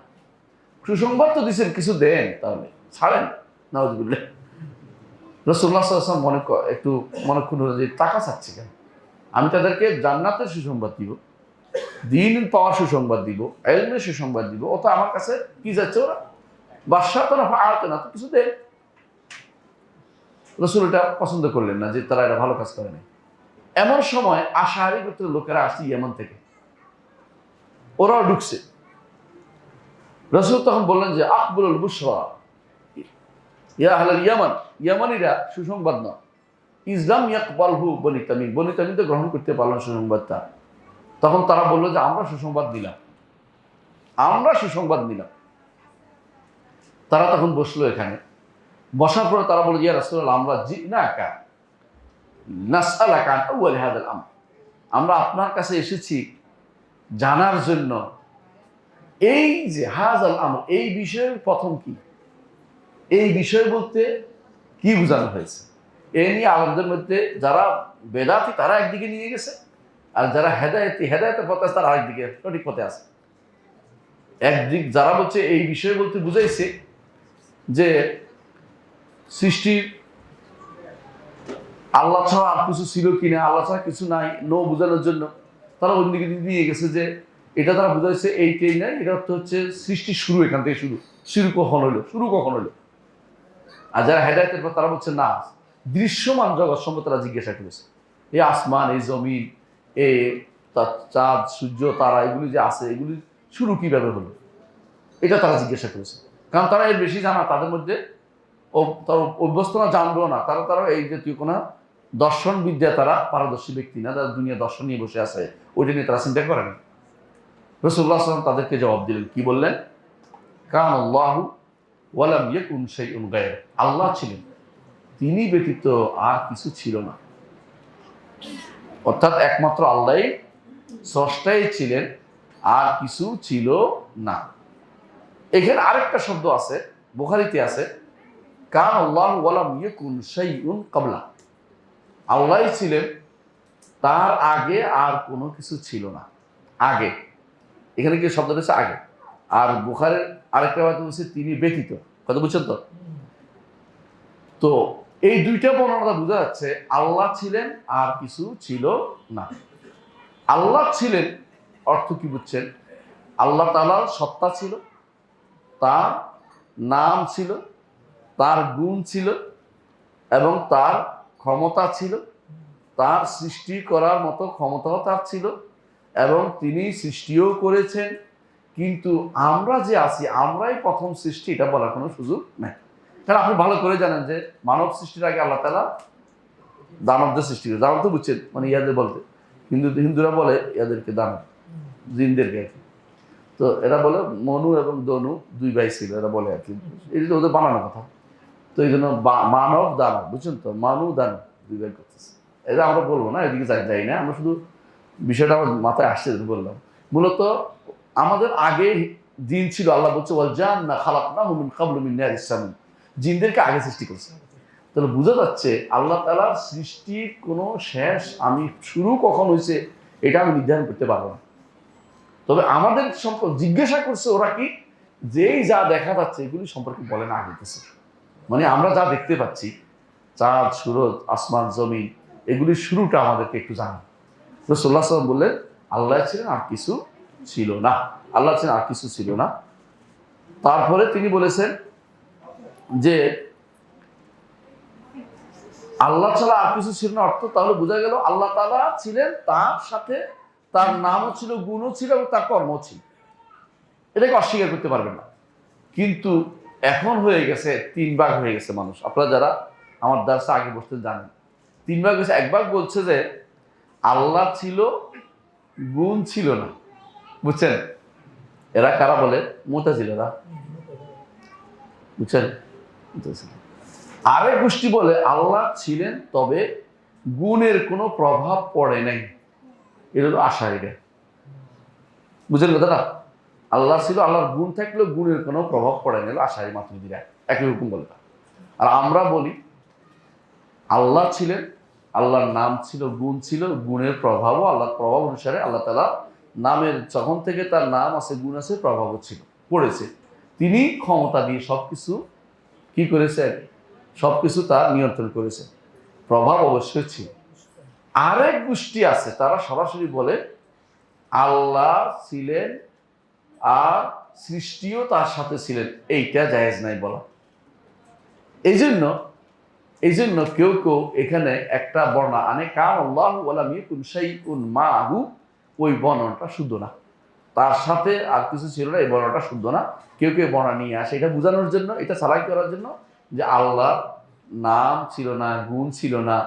সুসংবাদ তো দিচ্ছেন, কিছু দেন, তাহলে ছাড়েন। নাউজুবিল্লাহ। রাসূলুল্লাহ সাল্লাল্লাহু আলাইহি ওয়াসাল্লাম একটু মনক্ষুণ্ণ হলো যে টাকা চাচ্ছে কেন? আমি তাদেরকে জান্নাতের সুসংবাদ দিব, দিন পাওয়ার সুসংবাদ দিব, ইলমের সুসংবাদ দিব, ও তো আমার কাছে কি যাচ্ছে ওরা বাদশাহ তো না আতে না, তো কিছু দেন। রাসূল এটা পছন্দ করলেন না, যে তারা এটা ভালো কাজ করে না। এমন সময় আশারি গোত্রের লোকেরা আসছে ইয়েমান থেকে, ওরাও ঢুকছে। রাসূল তখন বললেন যে আকবুলুল বুশরা ইয়া আহলাল ইয়ামান, ইয়ামানিরা সুসংবাদ না, ইসলাম ইয়াকবালহু বনি তামিম, বনি তামিম তো গ্রহণ করতে পারল না সুসংবাদটা। তখন তারা বললো যে আমরা সুসংবাদ দিলাম, আমরা সুসংবাদ নিলাম। তারা তখন বসলো এখানে, বসার পরে তারা বলল ইয়া রাসূলুল্লাহ, আমরা জিনাকা নাসআলাকা আন আউয়াল হাযাল আমর, আমরা আপনার কাছে এসেছি জানার জন্য এই যে হাযাল আমর, এই বিষয়ের প্রথম কি, এই বিষয় বলতে কি বোঝানো হয়েছে। এই নিয়ে আমাদের মধ্যে যারা বেদাতি তারা একদিকে নিয়ে গেছে, আর যারা হেদায়েতের পথে আছে তারা আরেকদিকে সঠিক পথে আছে। একদিক যারা বলছে এই বিষয় বলতে বুঝাইছে যে সৃষ্টির আল্লাহ ছাড়া আর কিছু ছিল কিনা, আল্লাহ ছাড়া কিছু নাই নো বোঝানোর জন্য তারা অন্যদিকে নিয়ে গেছে যে এটা তারা বোঝাইছে এইটাই নাই, এটা অর্থ হচ্ছে সৃষ্টি শুরু, এখান থেকে শুরু, শুরু কখন হলো, শুরু কখন হলো। আর যারা হেদায়তের পর তারা বলছে না, দৃশ্যমান জগৎ সম্পর্কে তারা জিজ্ঞাসা করেছে, এই আসমান, এই জমিন, এই চাঁদ সূর্য তারা এগুলি যে আছে এগুলি শুরু কিভাবে হলো, এটা তারা জিজ্ঞাসা করেছে। কারণ তারা এর বেশি জানা তাদের মধ্যে তারা অভ্যস্ত না, জানবেও না, তারা এই জাতীয় কোনো দর্শন বিদ্যা তারা পারদর্শী ব্যক্তি না, যারা দুনিয়া দর্শন নিয়ে বসে আছে ওইটা নিয়ে তারা চিন্তা করে না। রাসূলুল্লাহ সাল্লাল্লাহু আলাইহি ওয়াসাল্লাম তাদেরকে জবাব দিলেন, কি বললেন? কান আল্লাহু ওয়ালাম ইয়াকুন শাইউন গায়র, আল্লাহ ছিলেন, তিনি ব্যতীত আর কিছু ছিল না। অর্থাৎ একমাত্র আল্লাহই স্রষ্টাই ছিলেন, আর কিছু ছিল না। এখানে আরেকটা শব্দ আছে, বুখারীতে আছে, কান আল্লাহু ওয়ালাম ইয়াকুন শাইউন ক্বাবলা, আল্লাহই ছিলেন, তার আগে আর কোনো কিছু ছিল না। আগে এখানে কি শব্দ রয়েছে আগে, আর বুখারীর আরেকটা বাক্য হচ্ছে তিনি ব্যতীত, কথা বুঝছেন তো? তো এই দুইটা বর্ণনা বোঝা যাচ্ছে আল্লাহ ছিলেন আর কিছু ছিল না। আল্লাহ ছিলেন অর্থ কি বুঝছেন? আল্লাহ তাআলার সত্তা ছিল, তার নাম ছিল, তার গুণ ছিল, এবং তার ক্ষমতা ছিল, তার সৃষ্টি করার মতো ক্ষমতাও তার ছিল, এবং তিনি সৃষ্টিও করেছেন। কিন্তু আমরা যে আছি, আমরাই প্রথম সৃষ্টি, এটা বলার কোনো সুযোগ নাই। কারণ আপনি ভালো করে জানেন যে মানব সৃষ্টির আগে আল্লাহ তাআলা দানবদের সৃষ্টি করে, দানব তো বুঝছেন মানে ইয়াদের বলতে, হিন্দুরা বলে ইয়াদেরকে দানব, জিনদেরকে আর কি। তো এরা বলে মনু এবং দনু দুই ভাই ছিল, এরা বলে আর কি, এটা তো ওদের বানানো কথা। তো এই জন্য মানব দানব, বুঝছেন তো, মানু দানব দুই ভাই করতেছে। এটা আমরা বলবো না, এদিকে যাই না, আমরা শুধু বিষয়টা আমার মাথায় আসছে বললাম। মূলত আমাদের আগে জিন ছিল, আল্লাহ বলছে ওয়াল জান্না খালাকনাহু মিন ক্বাবলু মিন নারিস সামূম, জিনদেরকে আগে সৃষ্টি করেছে। তাহলে বোঝা যাচ্ছে আল্লাহ তাআলার সৃষ্টির কোনো শেষ, আমি শুরু কখন হয়েছে এটা আমি নির্ধারণ করতে পারবো না। তবে আমাদের সম্পর্কে জিজ্ঞাসা করছে ওরা কি, যেই যা দেখা যাচ্ছে এগুলি সম্পর্কে বলে না আগেতেছে, মানে আমরা যা দেখতে পাচ্ছি চাঁদ সূরজ আসমান জমিন এগুলির শুরুটা আমাদেরকে একটু জানান। রাসূলুল্লাহ সাল্লাল্লাহু আলাইহি ওয়াসাল্লাম বললেন আল্লাহ ছিলেন আর কিছু ছিল না, আল্লাহ ছিলেন আর কিছু ছিল না। তারপরে তিনি বলেছেন যে আল্লাহ ছাড়া আর কিছু ছিল না, অর্থ তাহলে বোঝা গেল আল্লাহ তাআলা ছিলেন, তার সাথে তার নামও ছিল, গুণও ছিল, এবং তার কর্ম ছিল, এটাকে অস্বীকার করতে পারবেন না। কিন্তু এখন হয়ে গেছে তিন ভাগ হয়ে গেছে মানুষ, আপনারা যারা আমার দার্সে আগে বসতে জানেন, তিন ভাগ হয়েছে। এক ভাগ বলছে যে আল্লাহ ছিল, গুণ ছিল না, বুঝছেন? এরা কারা বলে? মুতাজিলারা, বুঝছেন? আরেক গোষ্ঠী বলে আল্লাহ ছিলেন তবে গুণের কোনো প্রভাব পড়ে নাই, এটা হলো আশারীরা, বুঝলেন কথাটা? আল্লাহ ছিল, আল্লাহর গুণ থাকলেও গুণের কোনো প্রভাব পড়ে নাই, আশারী মাতুরিদীরা একই রকম বলে। আর আমরা বলি আল্লাহ ছিলেন, আল্লাহর নাম ছিল, গুণ ছিল, গুণের প্রভাবও আল্লাহর প্রভাব অনুসারে আল্লাহ তাআলা নামের যখন থেকে তার নাম আছে, গুণ আছে, প্রভাবও ছিল, পড়েছে। তিনি ক্ষমতা দিয়ে সবকিছু কি করেছেন, সবকিছু তার নিয়ন্ত্রণ করেছে, প্রভাব অবশ্যই ছিল। আরেক গোষ্ঠী আছে তারা সরাসরি বলে আল্লাহ ছিলেন আর সৃষ্টিও তার সাথে ছিলেন, এইটা জায়েজ নাই বলা। এই জন্য কেউ কেউ এখানে একটা বর্ণনা আনে, কান আল্লাহু ওয়ালাম ইয়াকুন শাইউন মাহু, ওই বর্ণনাটা শুদ্ধ না, তার সাথে আর কিছু ছিল না, এই বর্ণনাটা শুদ্ধ না। কেউ কেউ বর্ণনা নিয়ে আসে এটা বোঝানোর জন্য, এটা সালাই করার জন্য যে আল্লাহ নাম ছিল না, গুণ ছিল না,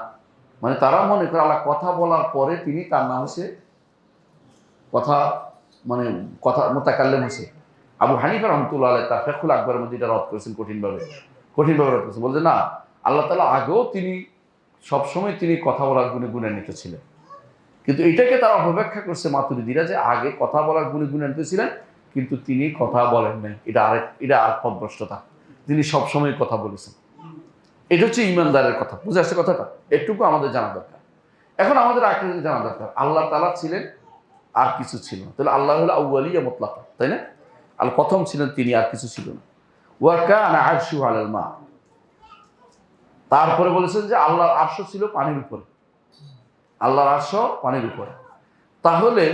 মানে তারা মনে করে আল্লাহ কথা বলার পরে তিনি, তার নাম হচ্ছে কথা, মানে কথা মুতাকাল্লিম হয়েছে। আবু হানিফা রাহমাতুল্লাহ আলাইহি তার ফিকহুল আকবরের মধ্যে এটা রদ করেছেন, কঠিনভাবে রদ করেছেন, বলতে না, আল্লাহ তাআলা আগেও তিনি সবসময় তিনি কথা বলার গুণে গুণান্বিত ছিলেন। কিন্তু এটাকে তারা অপব্যাখ্যা করছে মাতুরিদীরা, যে আগে কথা বলার গুণে গুণান্বিত ছিলেন কিন্তু তিনি কথা বলেন নাই, এটা আর পথভ্রষ্টতা, তিনি সবসময় কথা বলেছেন। এটা হচ্ছে ইমানদারের কথা, বুঝে আসছে কথাটা? এটুকু আমাদের জানা দরকার। এখন আমাদের আকীদা জানা দরকার, আল্লাহ তাআলা ছিলেন আর কিছু ছিল না, তাহলে আল্লাহ হলো আউয়ালিয়া মুতলাকা, তাই না? আল্লাহ প্রথম ছিলেন তিনি, আর কিছু ছিল না। ওয়া কানা আরশুহু আলাল মা, তারপরে বলেছেন যে আল্লাহর আরশ ছিল পানির উপরে, আল্লাহর আরশ পানির উপরে। তাহলে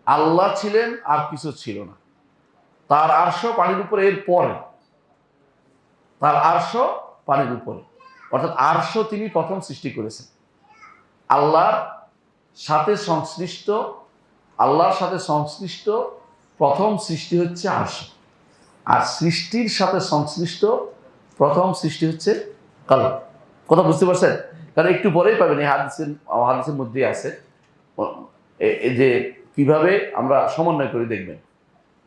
আল্লাহ ছিলেন আর কিছু ছিল না, তার আরশ পানির উপরে, এর পরে তার আরশ পানির উপরে, অর্থাৎ আরশ তিনি প্রথম সৃষ্টি করেছেন। আল্লাহর সাথে সংশ্লিষ্ট, আল্লাহর সাথে সংশ্লিষ্ট প্রথম সৃষ্টি হচ্ছে আরশ, আর সৃষ্টির সাথে সংশ্লিষ্ট প্রথম সৃষ্টি হচ্ছে কলম। কথা বুঝতে পারছেন? কারণ একটু পরেই পাবেন, এই হাদিসের মধ্যেই আছে যে কিভাবে আমরা সমন্বয় করে দেখবেন।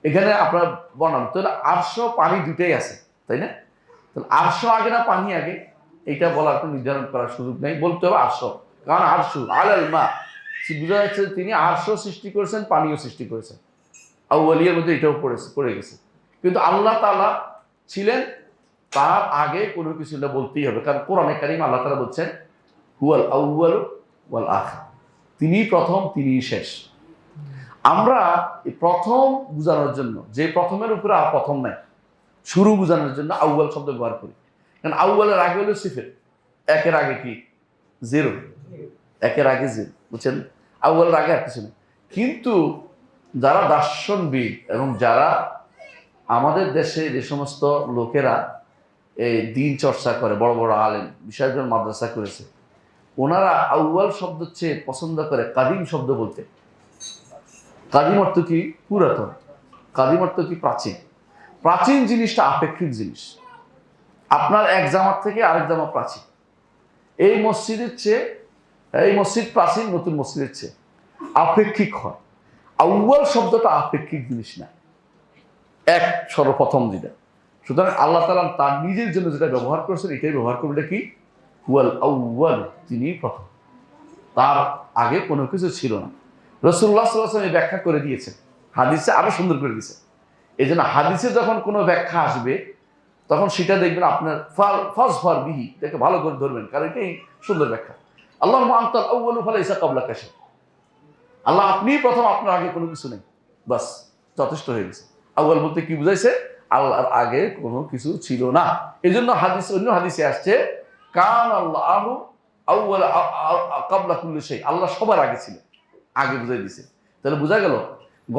এখানে আপনার বর্ণনা, তাহলে আরশ পানি দুটাই আছে, তাই না? তাহলে আরশ আগে না পানি আগে, এটা বলার কোনো নির্ধারণ করার সুযোগ নেই, বলতে হবে আরশ। কারণ আরশু আলাল মা, বোঝা যাচ্ছে তিনি আরশ সৃষ্টি করেছেন, পানিও সৃষ্টি করেছেন। আউয়ালিয়ার মধ্যে এটাও পড়ে গেছে। কিন্তু আল্লাহ তাআলা ছিলেন, তার আগে কোনো কিছু না বলতেই হবে, কারণ কোরআনে কারীম আল্লাহ তাআলা বলছেন হুয়াল আউয়াল ওয়াল আখির, তিনি প্রথম, তিনি শেষ। আমরা এই প্রথম বোঝানোর জন্য, যে প্রথমের উপরে আর প্রথম নাই, শুরু বোঝানোর জন্য আউয়াল শব্দ ব্যবহার করি। কারণ আউয়ালের আগে হলো সিফর, একের আগে কি? জিরো, একের আগে জিরো, বুঝছেন? আউয়ালের আগে আর কিছু নেই। কিন্তু যারা দার্শনবিদ এবং যারা আমাদের দেশে যে সমস্ত লোকেরা এই দিন চর্চা করে, বড় বড় আলেম, বিশাল মাদ্রাসা করেছে, ওনারা আউয়াল শব্দ চেয়ে পছন্দ করে কাদিম শব্দ বলতে। কাদিম অর্থ কি? পুরাতন। কাদিম অর্থ কি? প্রাচীন। প্রাচীন জিনিসটা আপেক্ষিক জিনিস, আপনার এক জামাত থেকে আরেক জামাত প্রাচীন। এই মসজিদের চেয়ে, এই মসজিদ প্রাচীন নতুন মসজিদের চেয়ে, আপেক্ষিক হয়। আউয়াল শব্দটা আপেক্ষিক জিনিস না, এক সর্বপ্রথম যেটা। সুতরাং আল্লাহ তাআলা তার নিজের জন্য যেটা ব্যবহার করেছেন, এটাই ব্যবহার করবে কি? হুয়াল আউয়াল, তিনি প্রথম, তার আগে কোনো কিছু ছিল না। রাসূলুল্লাহ সাল্লাল্লাহু আলাইহি ওয়াসাল্লাম ব্যাখ্যা করে দিয়েছেন, হাদিসে আরো সুন্দর করে দিয়েছেন। এই জন্য হাদিসে যখন কোনো ব্যাখ্যা আসবে, তখন সেটা দেখবেন আপনার ফাজফার বিহি, এটাকে ভালো করে ধরবেন, কারণ এটাই সুন্দর ব্যাখ্যা। আল্লাহুম্মা আনতাল আউয়ালু ফালাইসা ক্বাবলাকা শাই, আল্লাহ আপনিই প্রথম, আপনার আগে কোনো কিছু নেই, বাস যথেষ্ট হয়ে গেছে। আউয়াল বলতে কি বুঝাইছে? আল্লাহর আগে কোনো কিছু ছিল না। এই জন্য হাদিস, অন্য হাদিসে আসছে কান আল্লাহু আউয়াল ক্বাবলা কুল্লি শাই, আল্লাহ সবার আগে ছিল, আগে বুঝাই দিছে। তাহলে বোঝা গেল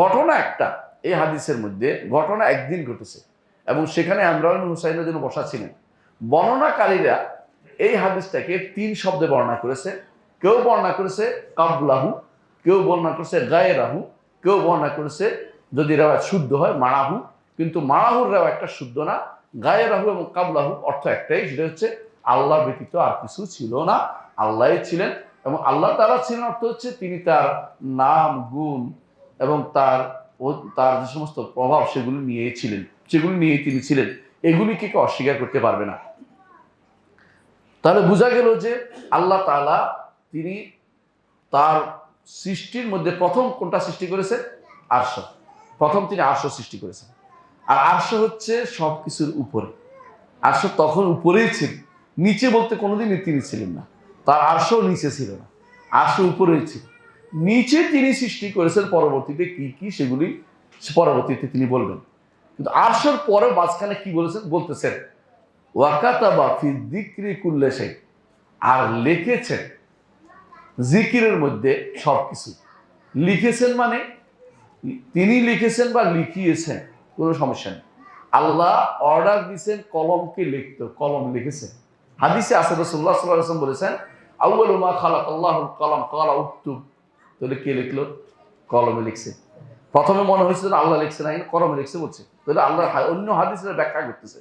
ঘটনা একটা, এই হাদিসের মধ্যে ঘটনা একদিন ঘটেছে এবং সেখানে ইমরান হুসাইনের জন্য বসা ছিলেন। বর্ণনাকারীরা এই হাদিসটাকে তিন শব্দে বর্ণনা করেছে। কেউ বর্ণনা করেছে কাবলাহু, কেউ বর্ণনা করেছে গায়রাহু, কেউ বর্ণনা করেছে, যদি রেওয়ায়াত শুদ্ধ হয়, মারাহু। কিন্তু মারাহুর রেওয়ায়াতটা শুদ্ধ না। গায়রাহু এবং কাবলাহু অর্থ একটাই, সেটা হচ্ছে আল্লাহ ব্যতীত আর কিছু ছিল না, আল্লাহই ছিলেন। এবং আল্লাহ তাআলা ছিলেন অর্থ হচ্ছে তিনি তার নাম, গুণ এবং তার যে সমস্ত প্রভাব, সেগুলো নিয়েই ছিলেন, সেগুলো নিয়েই তিনি ছিলেন। এগুলিকে কেউ অস্বীকার করতে পারবে না। তাহলে বোঝা গেল যে আল্লাহ তাআলা তিনি তার সৃষ্টির মধ্যে প্রথম কোনটা সৃষ্টি করেছেন? আরশ। প্রথম তিনি আরশ সৃষ্টি করেছেন। আর আরশ হচ্ছে সব কিছুর উপরে। আরশ তখন উপরেই ছিল, নিচে বলতে কোনোদিনই তিনি ছিলেন না। তার আরশও নিচে ছিল না, আরশ উপরেই ছিল। নিচে তিনি সৃষ্টি করেছেন, পরবর্তীতে কি কি সেগুলি পরবর্তীতে তিনি বলবেন। কিন্তু আরশের পরে মাঝখানে কি বলতেছেন ওয়াকাতাবা ফি যিকরি কুল্লি শাই, আর লিখেছেন জিকিরের মধ্যে সবকিছু। লিখেছেন মানে তিনি লিখেছেন বা লিখিয়েছেন, কোনো সমস্যা নেই। আল্লাহ অর্ডার দিয়েছেন কলমকে লিখতে, কলম লিখেছেন। হাদিসে আছে রাসূলুল্লাহ সাল্লাল্লাহু আলাইহি ওয়াসাল্লাম বলেছেন আউয়ালু মা খালাকাল্লাহুল কলম ক্বালা উকতুব, তাহলে কে লিখলো? কলমে লিখছে। প্রথমে মনে হয়েছিল আল্লাহ লিখছে না, কলমে লিখছে বলছে। তাহলে আল্লাহ অন্য হাদিসের ব্যাখ্যা করতেছে,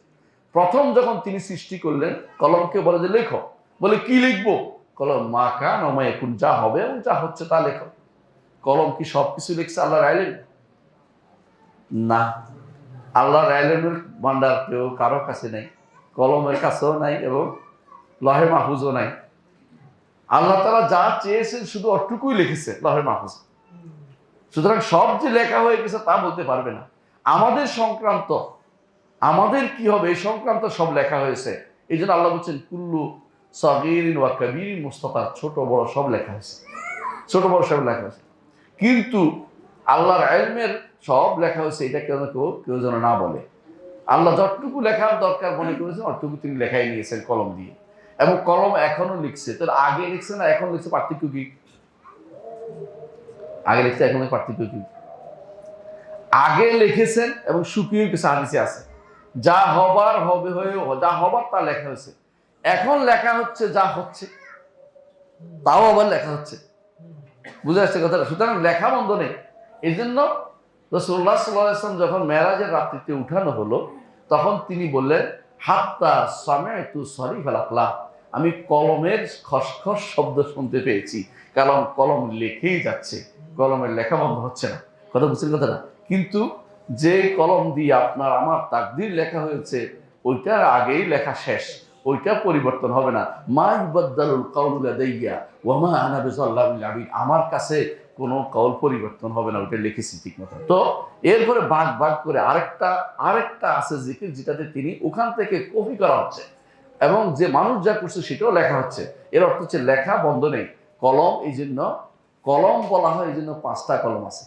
প্রথম যখন তিনি সৃষ্টি করলেন, কলমকে বলে যে লেখো। বলে কি লিখবো? কলম মা কান ওয়া মা ইয়াকুন, যা হবে এবং যা হচ্ছে তা লেখো। কলম কি সবকিছু লিখছে আল্লাহর ইলম? না, আল্লাহর ইলমের ভান্ডার কেউ কারো কাছে নাই, কলমের কাছেও নাই এবং লহে মাহফুজও নাই। আল্লাহ তাআলা যা চেয়েছেন শুধু অটুকুই লিখেছে লহে মাহফুজ। সুতরাং সব যে লেখা হয়ে গেছে তা বলতে পারবে না। আমাদের সংক্রান্ত, আমাদের কি হবে এই সংক্রান্ত সব লেখা হয়েছে। এই জন্য আল্লাহ বলছেন কুল্লু সাগীরিন ওয়া কাবীরিন মুস্তাতার, ছোট বড় সব লেখা হয়েছে, ছোট বড় সব লেখা হয়েছে। কিন্তু আল্লাহর ইলমের সব লেখা হয়েছে, এটা কেউ যেন না বলে। আল্লাহ যতটুকু লেখার দরকার মনে করেছেন অতটুকু তিনি লেখাই নিয়েছেন কলম দিয়ে, এবং কলম এখনো লিখছে। তাহলে আগে লিখছে না এখন লিখছে, পার্থক্য কি? আগে লিখছে এখন পার্থক্য কি? আগে লিখেছেন এবং শুকিয়ে গেছে, হাদিসে আছে যা হবার হবে হয়ে, যা হবার তা লেখা হয়েছে। এখন লেখা হচ্ছে যা হচ্ছে, তাও আবার লেখা হচ্ছে। বুঝে আসছে কথাটা? সুতরাং লেখা বন্ধ নেই। এই জন্য রাসূলুল্লাহ সাল্লাল্লাহু আলাইহি ওয়াসাল্লাম যখন মেরাজের রাত্রিতে উঠানো হলো, তখন তিনি বললেন, হাত্তা সামি'তু সরিফাল আকলাম, আমি কলমের খসখস শব্দ শুনতে পেয়েছি। কারণ কলম লিখেই যাচ্ছে, কলমের লেখা বন্ধ হচ্ছে না। কথা বুঝছেন কথাটা? কিন্তু যে কলম দিয়ে আপনার আমার তাকদীর লেখা হয়েছে, ওইটার আগেই লেখা শেষ, ওইটা পরিবর্তন হবে না। মা ইউবাদদালুল কাউলু লাদাইয়া ওয়া মা আনা বিযাল্লামিল আবিদ, আমার কাছে কোনো কওল পরিবর্তন হবে না, ওইটা লিখেছি ঠিক মতো। তো এরপরে ভাগ ভাগ করে আরেকটা আছে জিকির, যেটাতে তিনি ওখান থেকে কপি করা হচ্ছে, এবং যে মানুষ যা করছে সেটাও লেখা হচ্ছে। এর অর্থ হচ্ছে লেখা বন্ধ নেই। কলম, এই জন্য কলম বলা হয়, এই জন্য 5টা কলম আছে।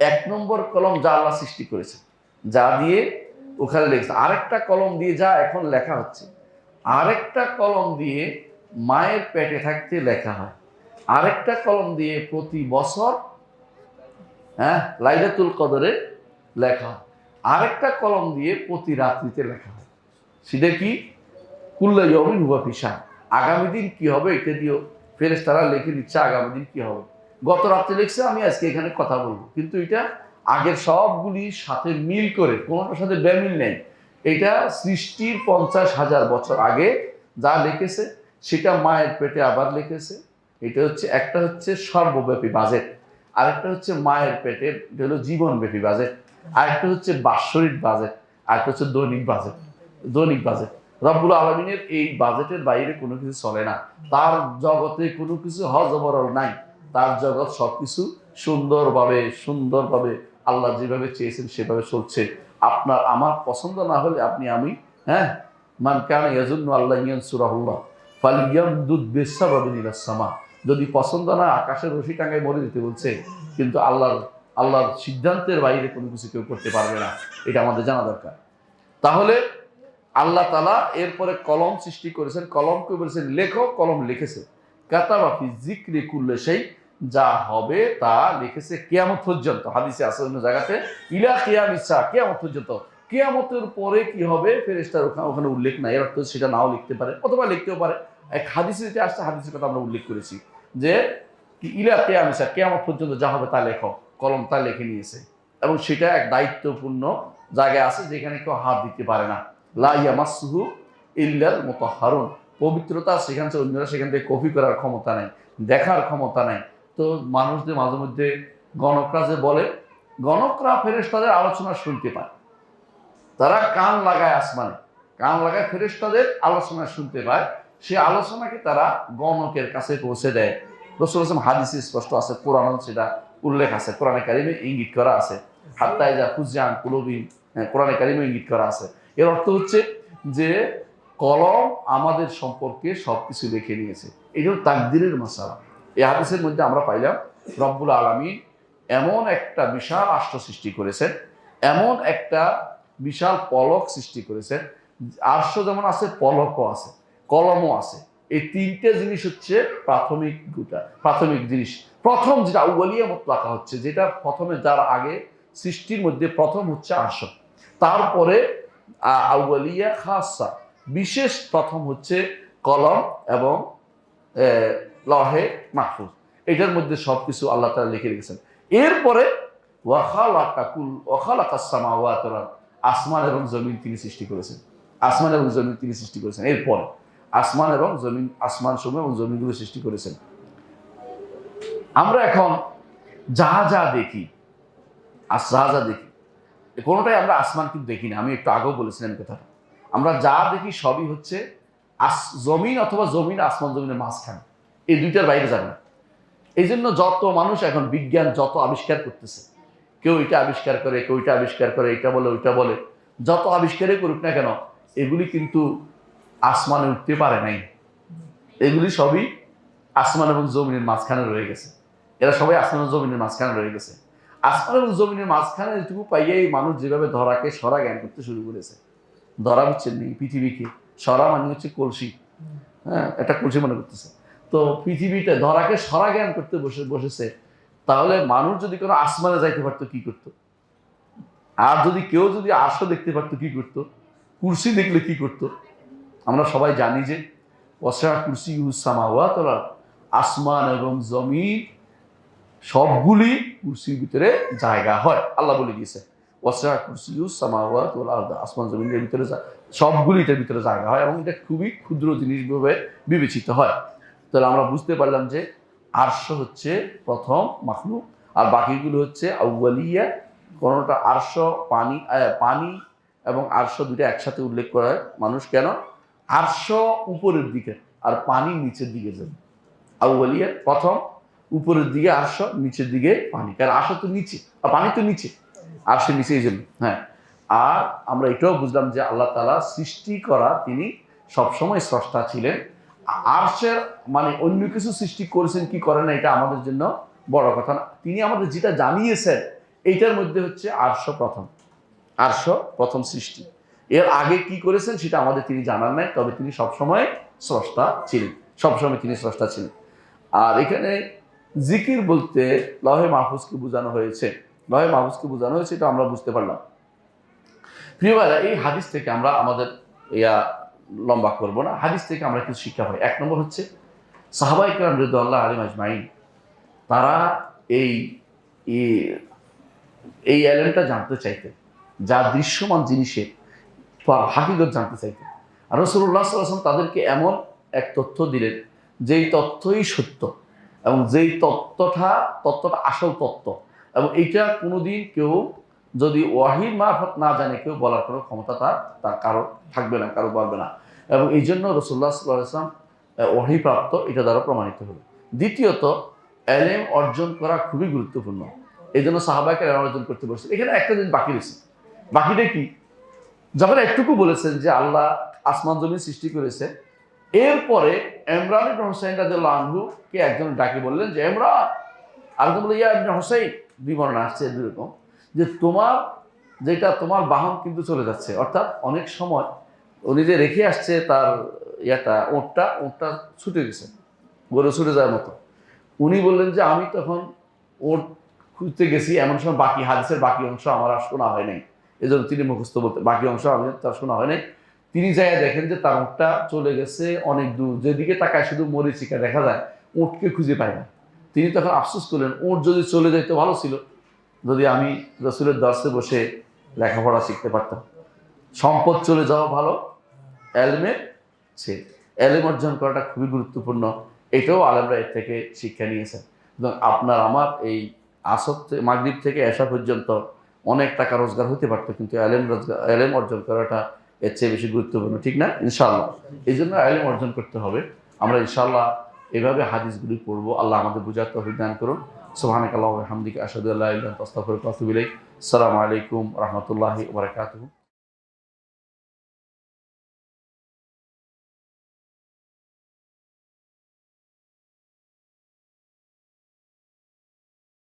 1 নম্বর কলম যা আল্লাহ সৃষ্টি করেছে, যা দিয়ে ওখানে লিখছে। আরেকটা কলম দিয়ে যা এখন লেখা হচ্ছে। আরেকটা কলম দিয়ে মায়ের পেটে থাকতে লেখা হয়। আরেকটা কলম দিয়ে প্রতি বছর লাইলাতুল কদরে লেখা হয়। আরেকটা কলম দিয়ে প্রতি রাত্রিতে লেখা হয়। সেটা কি? কুল্লা ইয়াউমিন হুয়া ফি শান, আগামী দিন কি হবে এটা দিয়েও ফেরেশতারা লিখে দিচ্ছে আগামী দিন কি হবে। গত রাত্রে লিখছে, আমি আজকে এখানে কথা বলবো, কিন্তু এটা আগের সবগুলির সাথে মিল করে, কোনোটার সাথে বেমিল নেই। এটা সৃষ্টির 50,000 বছর আগে যা লিখেছে সেটা মায়ের পেটে আবার লিখেছে। এটা হচ্ছে, একটা হচ্ছে সর্বব্যাপী বাজেট, আরেকটা হচ্ছে মায়ের পেটের, এটা হলো জীবনব্যাপী বাজেট, আরেকটা হচ্ছে বাৎসরিক বাজেট, আরেকটা হচ্ছে দৈনিক বাজেট। দৈনিক বাজেট রব্বুল আলামিনের এই বাজেটের বাইরে কোনো কিছু চলে না। তার জগতে কোনো কিছু হজবরল নাই। তার জগৎ সবকিছু সুন্দরভাবে আল্লাহ যেভাবে চেয়েছেন সেভাবে চলছে। আপনার আমার পছন্দ না হলে আপনি আমি, মান কানা ইয়াজুন্নু আল্লাহ ইয়ানসুরাহুল্লাহ ফালইয়ামদুদ বিসসাবাবিন ইলাস সামা, যদি পছন্দ না, আকাশের রশি টাঙ্গায় মরে দিতে বলছে, কিন্তু আল্লাহর সিদ্ধান্তের বাইরে কোনো কিছু কেউ করতে পারবে না। এটা আমাদের জানা দরকার। তাহলে আল্লাহ তাআলা এরপরে কলম সৃষ্টি করেছেন, কলমকে বলেছেন লেখো, কলম লিখেছে। কাতাবা ফি যিকরি কুল্লি শাই, যা হবে তা লিখেছে কিয়ামত পর্যন্ত। হাদিসে আছে অন্য জায়গাতে ইলা কিয়ামিস সা, কিয়ামত পর্যন্ত। কিয়ামতের পরে কি হবে ফেরেশতার ওখানে উল্লেখ নাই, এর অর্থ সেটা নাও লিখতে পারে অথবা লিখতেও পারে। এক হাদিসে যেটা আসছে, হাদিসের কথা আমরা উল্লেখ করেছি যে ইলা কিয়ামিস সা, কিয়ামত পর্যন্ত যা হবে তা লেখো, কলম তা লিখে নিয়েছে। এবং সেটা এক দায়িত্বপূর্ণ জায়গায় আছে, যেখানে কেউ হাত দিতে পারে না। লা ইয়ামাসসুহু ইল্লাল মুতাহহারুন, পবিত্রতা সেখান থেকে, অন্যরা সেখান থেকে কপি করার ক্ষমতা নাই, দেখার ক্ষমতা নাই। তো মানুষদের মাঝে মধ্যে গণকরা যে বলে, গণকরা ফেরেশতাদের আলোচনা শুনতে পায়, তারা কান লাগায় আসমানে, কান লাগায় ফেরেশতাদের আলোচনা শুনতে পায়। সেই আলোচনাকে তারা গণকের কাছে পৌঁছে দেয়। রাসূলুল্লাহ সাল্লাল্লাহু আলাইহি ওয়াসাল্লাম হাদিসে স্পষ্ট আছে, কোরআনেও সেটা উল্লেখ আছে, কোরআনে কারিমে ইঙ্গিত করা আছে। হাত্তা ইযা ফুজিআ আন কুলুবিহিম, কোরআনে কারিমে ইঙ্গিত করা আছে। এর অর্থ হচ্ছে যে কলম আমাদের সম্পর্কে সবকিছু লিখে নিয়েছে। এই জন্য তাকদীরের মাসালা এই হাদিসের মধ্যে আমরা পাইলাম, রব্বুল আলামিন এমন একটা বিশাল রাষ্ট্র সৃষ্টি করেছেন, এমন একটা বিশাল পলক সৃষ্টি করেছেন। আরশ যেমন আছে, পলকও আছে, কলমও আছে। এই 3টে জিনিস হচ্ছে প্রাথমিক জিনিস। প্রথম যেটা আউয়ালিয়া মুতলাকা হচ্ছে, যেটা প্রথমে, যার আগে সৃষ্টির মধ্যে প্রথম হচ্ছে আরশ, তারপরে আউয়ালিয়া খাসা, বিশেষ প্রথম হচ্ছে কলম এবং লহে মাহফুজ। এটার মধ্যে সবকিছু আল্লাহ তাআলা লিখে রেখেছেন। এরপরে ওয়াখালাকাস সামাওয়াতি ওয়াল আরদ, আসমান এবং জমিন তিনি সৃষ্টি করেছেন। আসমান এবং জমিন তিনি সৃষ্টি করেছেন। এরপরে আসমান এবং জমিন, আসমান সমূহ এবং জমিনগুলো সৃষ্টি করেছেন। আমরা এখন যা দেখি, যা দেখি, কোনোটাই আমরা আসমান কিন্তু দেখি না। আমি একটু আগেও বলেছিলাম কথাটা। আমরা যা দেখি সবই হচ্ছে জমিন, অথবা জমিন আসমান, জমিনের মাঝখানে, এই দুইটার বাইরে যাবে না। এই জন্য যত মানুষ এখন বিজ্ঞান যত আবিষ্কার করতেছে, কেউ এটা আবিষ্কার করে, কেউ এটা আবিষ্কার করে, এটা বলে ওইটা বলে, যত আবিষ্কারই করুক না কেন, এগুলি কিন্তু আসমানে উঠতে পারে নাই। এগুলি সবই আসমান এবং জমিনের মাঝখানে রয়ে গেছে। এরা সবাই আসমান এবং জমিনের মাঝখানে রয়ে গেছে। আসমান এবং জমিনের মাঝখানে যেটুকু পাইয়াই মানুষ যেভাবে ধরাকে সরা জ্ঞান করতে শুরু করেছে। ধরা বুঝছেন নি পৃথিবীকে, সরা মানে হচ্ছে কলসি, হ্যাঁ একটা কলসি মনে করতেছে। তো পৃথিবীতে ধরাকে সরা জ্ঞান করতে বসেছে, তাহলে মানুষ যদি কোনো আসমানে যাইতে পারতো কি করতো, আর যদি কেউ যদি আরশও দেখতে পারতো কি করতো, কুরসি দেখলে কি করতো। আমরা সবাই জানি যে ওয়াসিআ কুরসিয়ুহুস সামাওয়াতি ওয়াল আরদ, আসমান এবং জমিন সবগুলি কুরসির ভিতরে জায়গা হয়। আল্লাহ বলে দিয়েছে ওয়াসিআ কুরসিয়ুস সামাওয়াতি ওয়াল আরদ, আসমান জমিনের ভিতরে সবগুলি এটার ভিতরে জায়গা হয়, এবং এটা খুবই ক্ষুদ্র জিনিস ভাবে বিবেচিত হয়। তাহলে আমরা বুঝতে পারলাম যে আরশ হচ্ছে প্রথম মাখলুক, আর বাকিগুলো হচ্ছে আউয়ালিয়া। কোনটা আরশ পানি, পানি এবং আরশ দুটো একসাথে উল্লেখ করা হয় মানুষ কেন, আরশ উপরের দিকে আর পানি নিচের দিকে যাবে। আউয়ালিয়া প্রথম, উপরের দিকে আরশ, নিচের দিকে পানি, কারণ আরশ তো নিচে আর পানি তো নিচে, আরশের নিচে এই জন্য। হ্যাঁ, আর আমরা এটাও বুঝলাম যে আল্লাহ তাআলা সৃষ্টি করা, তিনি সবসময় স্রষ্টা ছিলেন। আরশের মানে অন্য কিছু সৃষ্টি করেছেন কি করেন না এটা আমাদের জন্য বড় কথা না, তিনি আমাদের যেটা জানিয়েছেন এইটার মধ্যে হচ্ছে আরশ প্রথম, আরশ প্রথম সৃষ্টি। এর আগে কি করেছেন সেটা আমাদের তিনি জানান নাই, তবে তিনি সবসময় স্রষ্টা ছিলেন, সবসময় তিনি স্রষ্টা ছিলেন। আর এখানে জিকির বলতে লহে মাহফুজকে বোঝানো হয়েছে, লহে মাহফুজকে বোঝানো হয়েছে, এটা আমরা বুঝতে পারলাম। প্রিয় ভাইরা, এই হাদিস থেকে আমরা আমাদের লম্বা করব না, হাদিস থেকে আমরা কিছু শিক্ষা পাই। এক নম্বর হচ্ছে সাহাবায়ে কেরাম রাদিয়াল্লাহু আলাইহিম আজমাইন, তারা এই এই এলেমটা জানতে চাইতেন, যা দৃশ্যমান জিনিসের হাকিকত জানতে চাইতেন। আর রাসূলুল্লাহ সাল্লাল্লাহু আলাইহি ওয়াসাল্লাম তাদেরকে এমন এক তথ্য দিলেন, যেই তথ্যই সত্য, এবং যেই তথ্যটা আসল তথ্য, এবং এইটা কোনোদিন কেউ যদি ওয়াহির মারফত না জানে, কেউ বলার কোনো ক্ষমতা তার কারো থাকবে না, কারো পারবে না। এবং এই জন্য রাসূলুল্লাহ সাল্লাল্লাহু আলাইহি ওয়াসাল্লাম ওয়াহী প্রাপ্ত, এটা দ্বারা প্রমাণিত হলো। দ্বিতীয়ত, এলেম অর্জন করা খুবই গুরুত্বপূর্ণ, এই জন্য সাহাবায়ে কেরাম অর্জন করতে বলছেন। এখানে একটা জিনিস বাকি রয়েছে, বাকিটা কি, যখন একটুকু বলেছেন যে আল্লাহ আসমান জমিন সৃষ্টি করেছে, এরপরে ইমরান ইবনে হুসাইন রাদিয়াল্লাহু আনহু কে একজন ডাকে বললেন যে ইমরান, আরেকজন বলে ইয়া ইবনে হুসাইন, বিবরণ আসছে এরকম যে তোমার বাহন কিন্তু চলে যাচ্ছে, অর্থাৎ অনেক সময় উনি যে রেখে আসছে তার ওঁটটা ছুটে গেছে, গরু ছুটে যাওয়ার মতো। উনি বললেন যে আমি তখন ওট খুঁজতে গেছি, এমন সময় বাকি হাদিসের বাকি অংশ আমার আর শোনা হয় নাই, এই জন্য তিনি মুখস্থ বলতে, বাকি অংশ আমি তার শোনা হয় নাই। তিনি যাই দেখেন যে তার উটটা চলে গেছে অনেক দূর, যেদিকে তাকায় শুধু মরিচিকা দেখা যায়, উটকে খুঁজে পায় না। তিনি তখন আফসোস করলেন, উট যদি চলে যাইতো ভালো ছিল, যদি আমি রাসূলের দরসে বসে লেখাপড়া শিখতে পারতাম। সম্পদ চলে যাওয়া ভালো, এলমের চেয়ে এলেম অর্জন করাটা খুবই গুরুত্বপূর্ণ, এটাও আলেমরা এর থেকে শিক্ষা নিয়েছেন। এবং আপনার আমার এই আসর মাগরিব থেকে এশা পর্যন্ত অনেক টাকা রোজগার হতে পারতো, কিন্তু এলেম অর্জন করাটা এর চেয়ে বেশি গুরুত্বপূর্ণ, ঠিক না? ইনশাআল্লাহ এই জন্য এলেম অর্জন করতে হবে। আমরা ইনশাআল্লাহ এভাবে হাদিসগুলি পড়বো। আল্লাহ আমাদের বুঝার তৌফিক দান করুন। সুবহানাকাল্লাহু ওয়া বিহামদিকা আশহাদু আল্লা ইলাহা ইল্লা আনতা আস্তাগফিরুকা ওয়া আতুবু ইলাইক। আসসালামু আলাইকুম ওয়া রাহমাতুল্লাহি ওয়া বারাকাতুহু।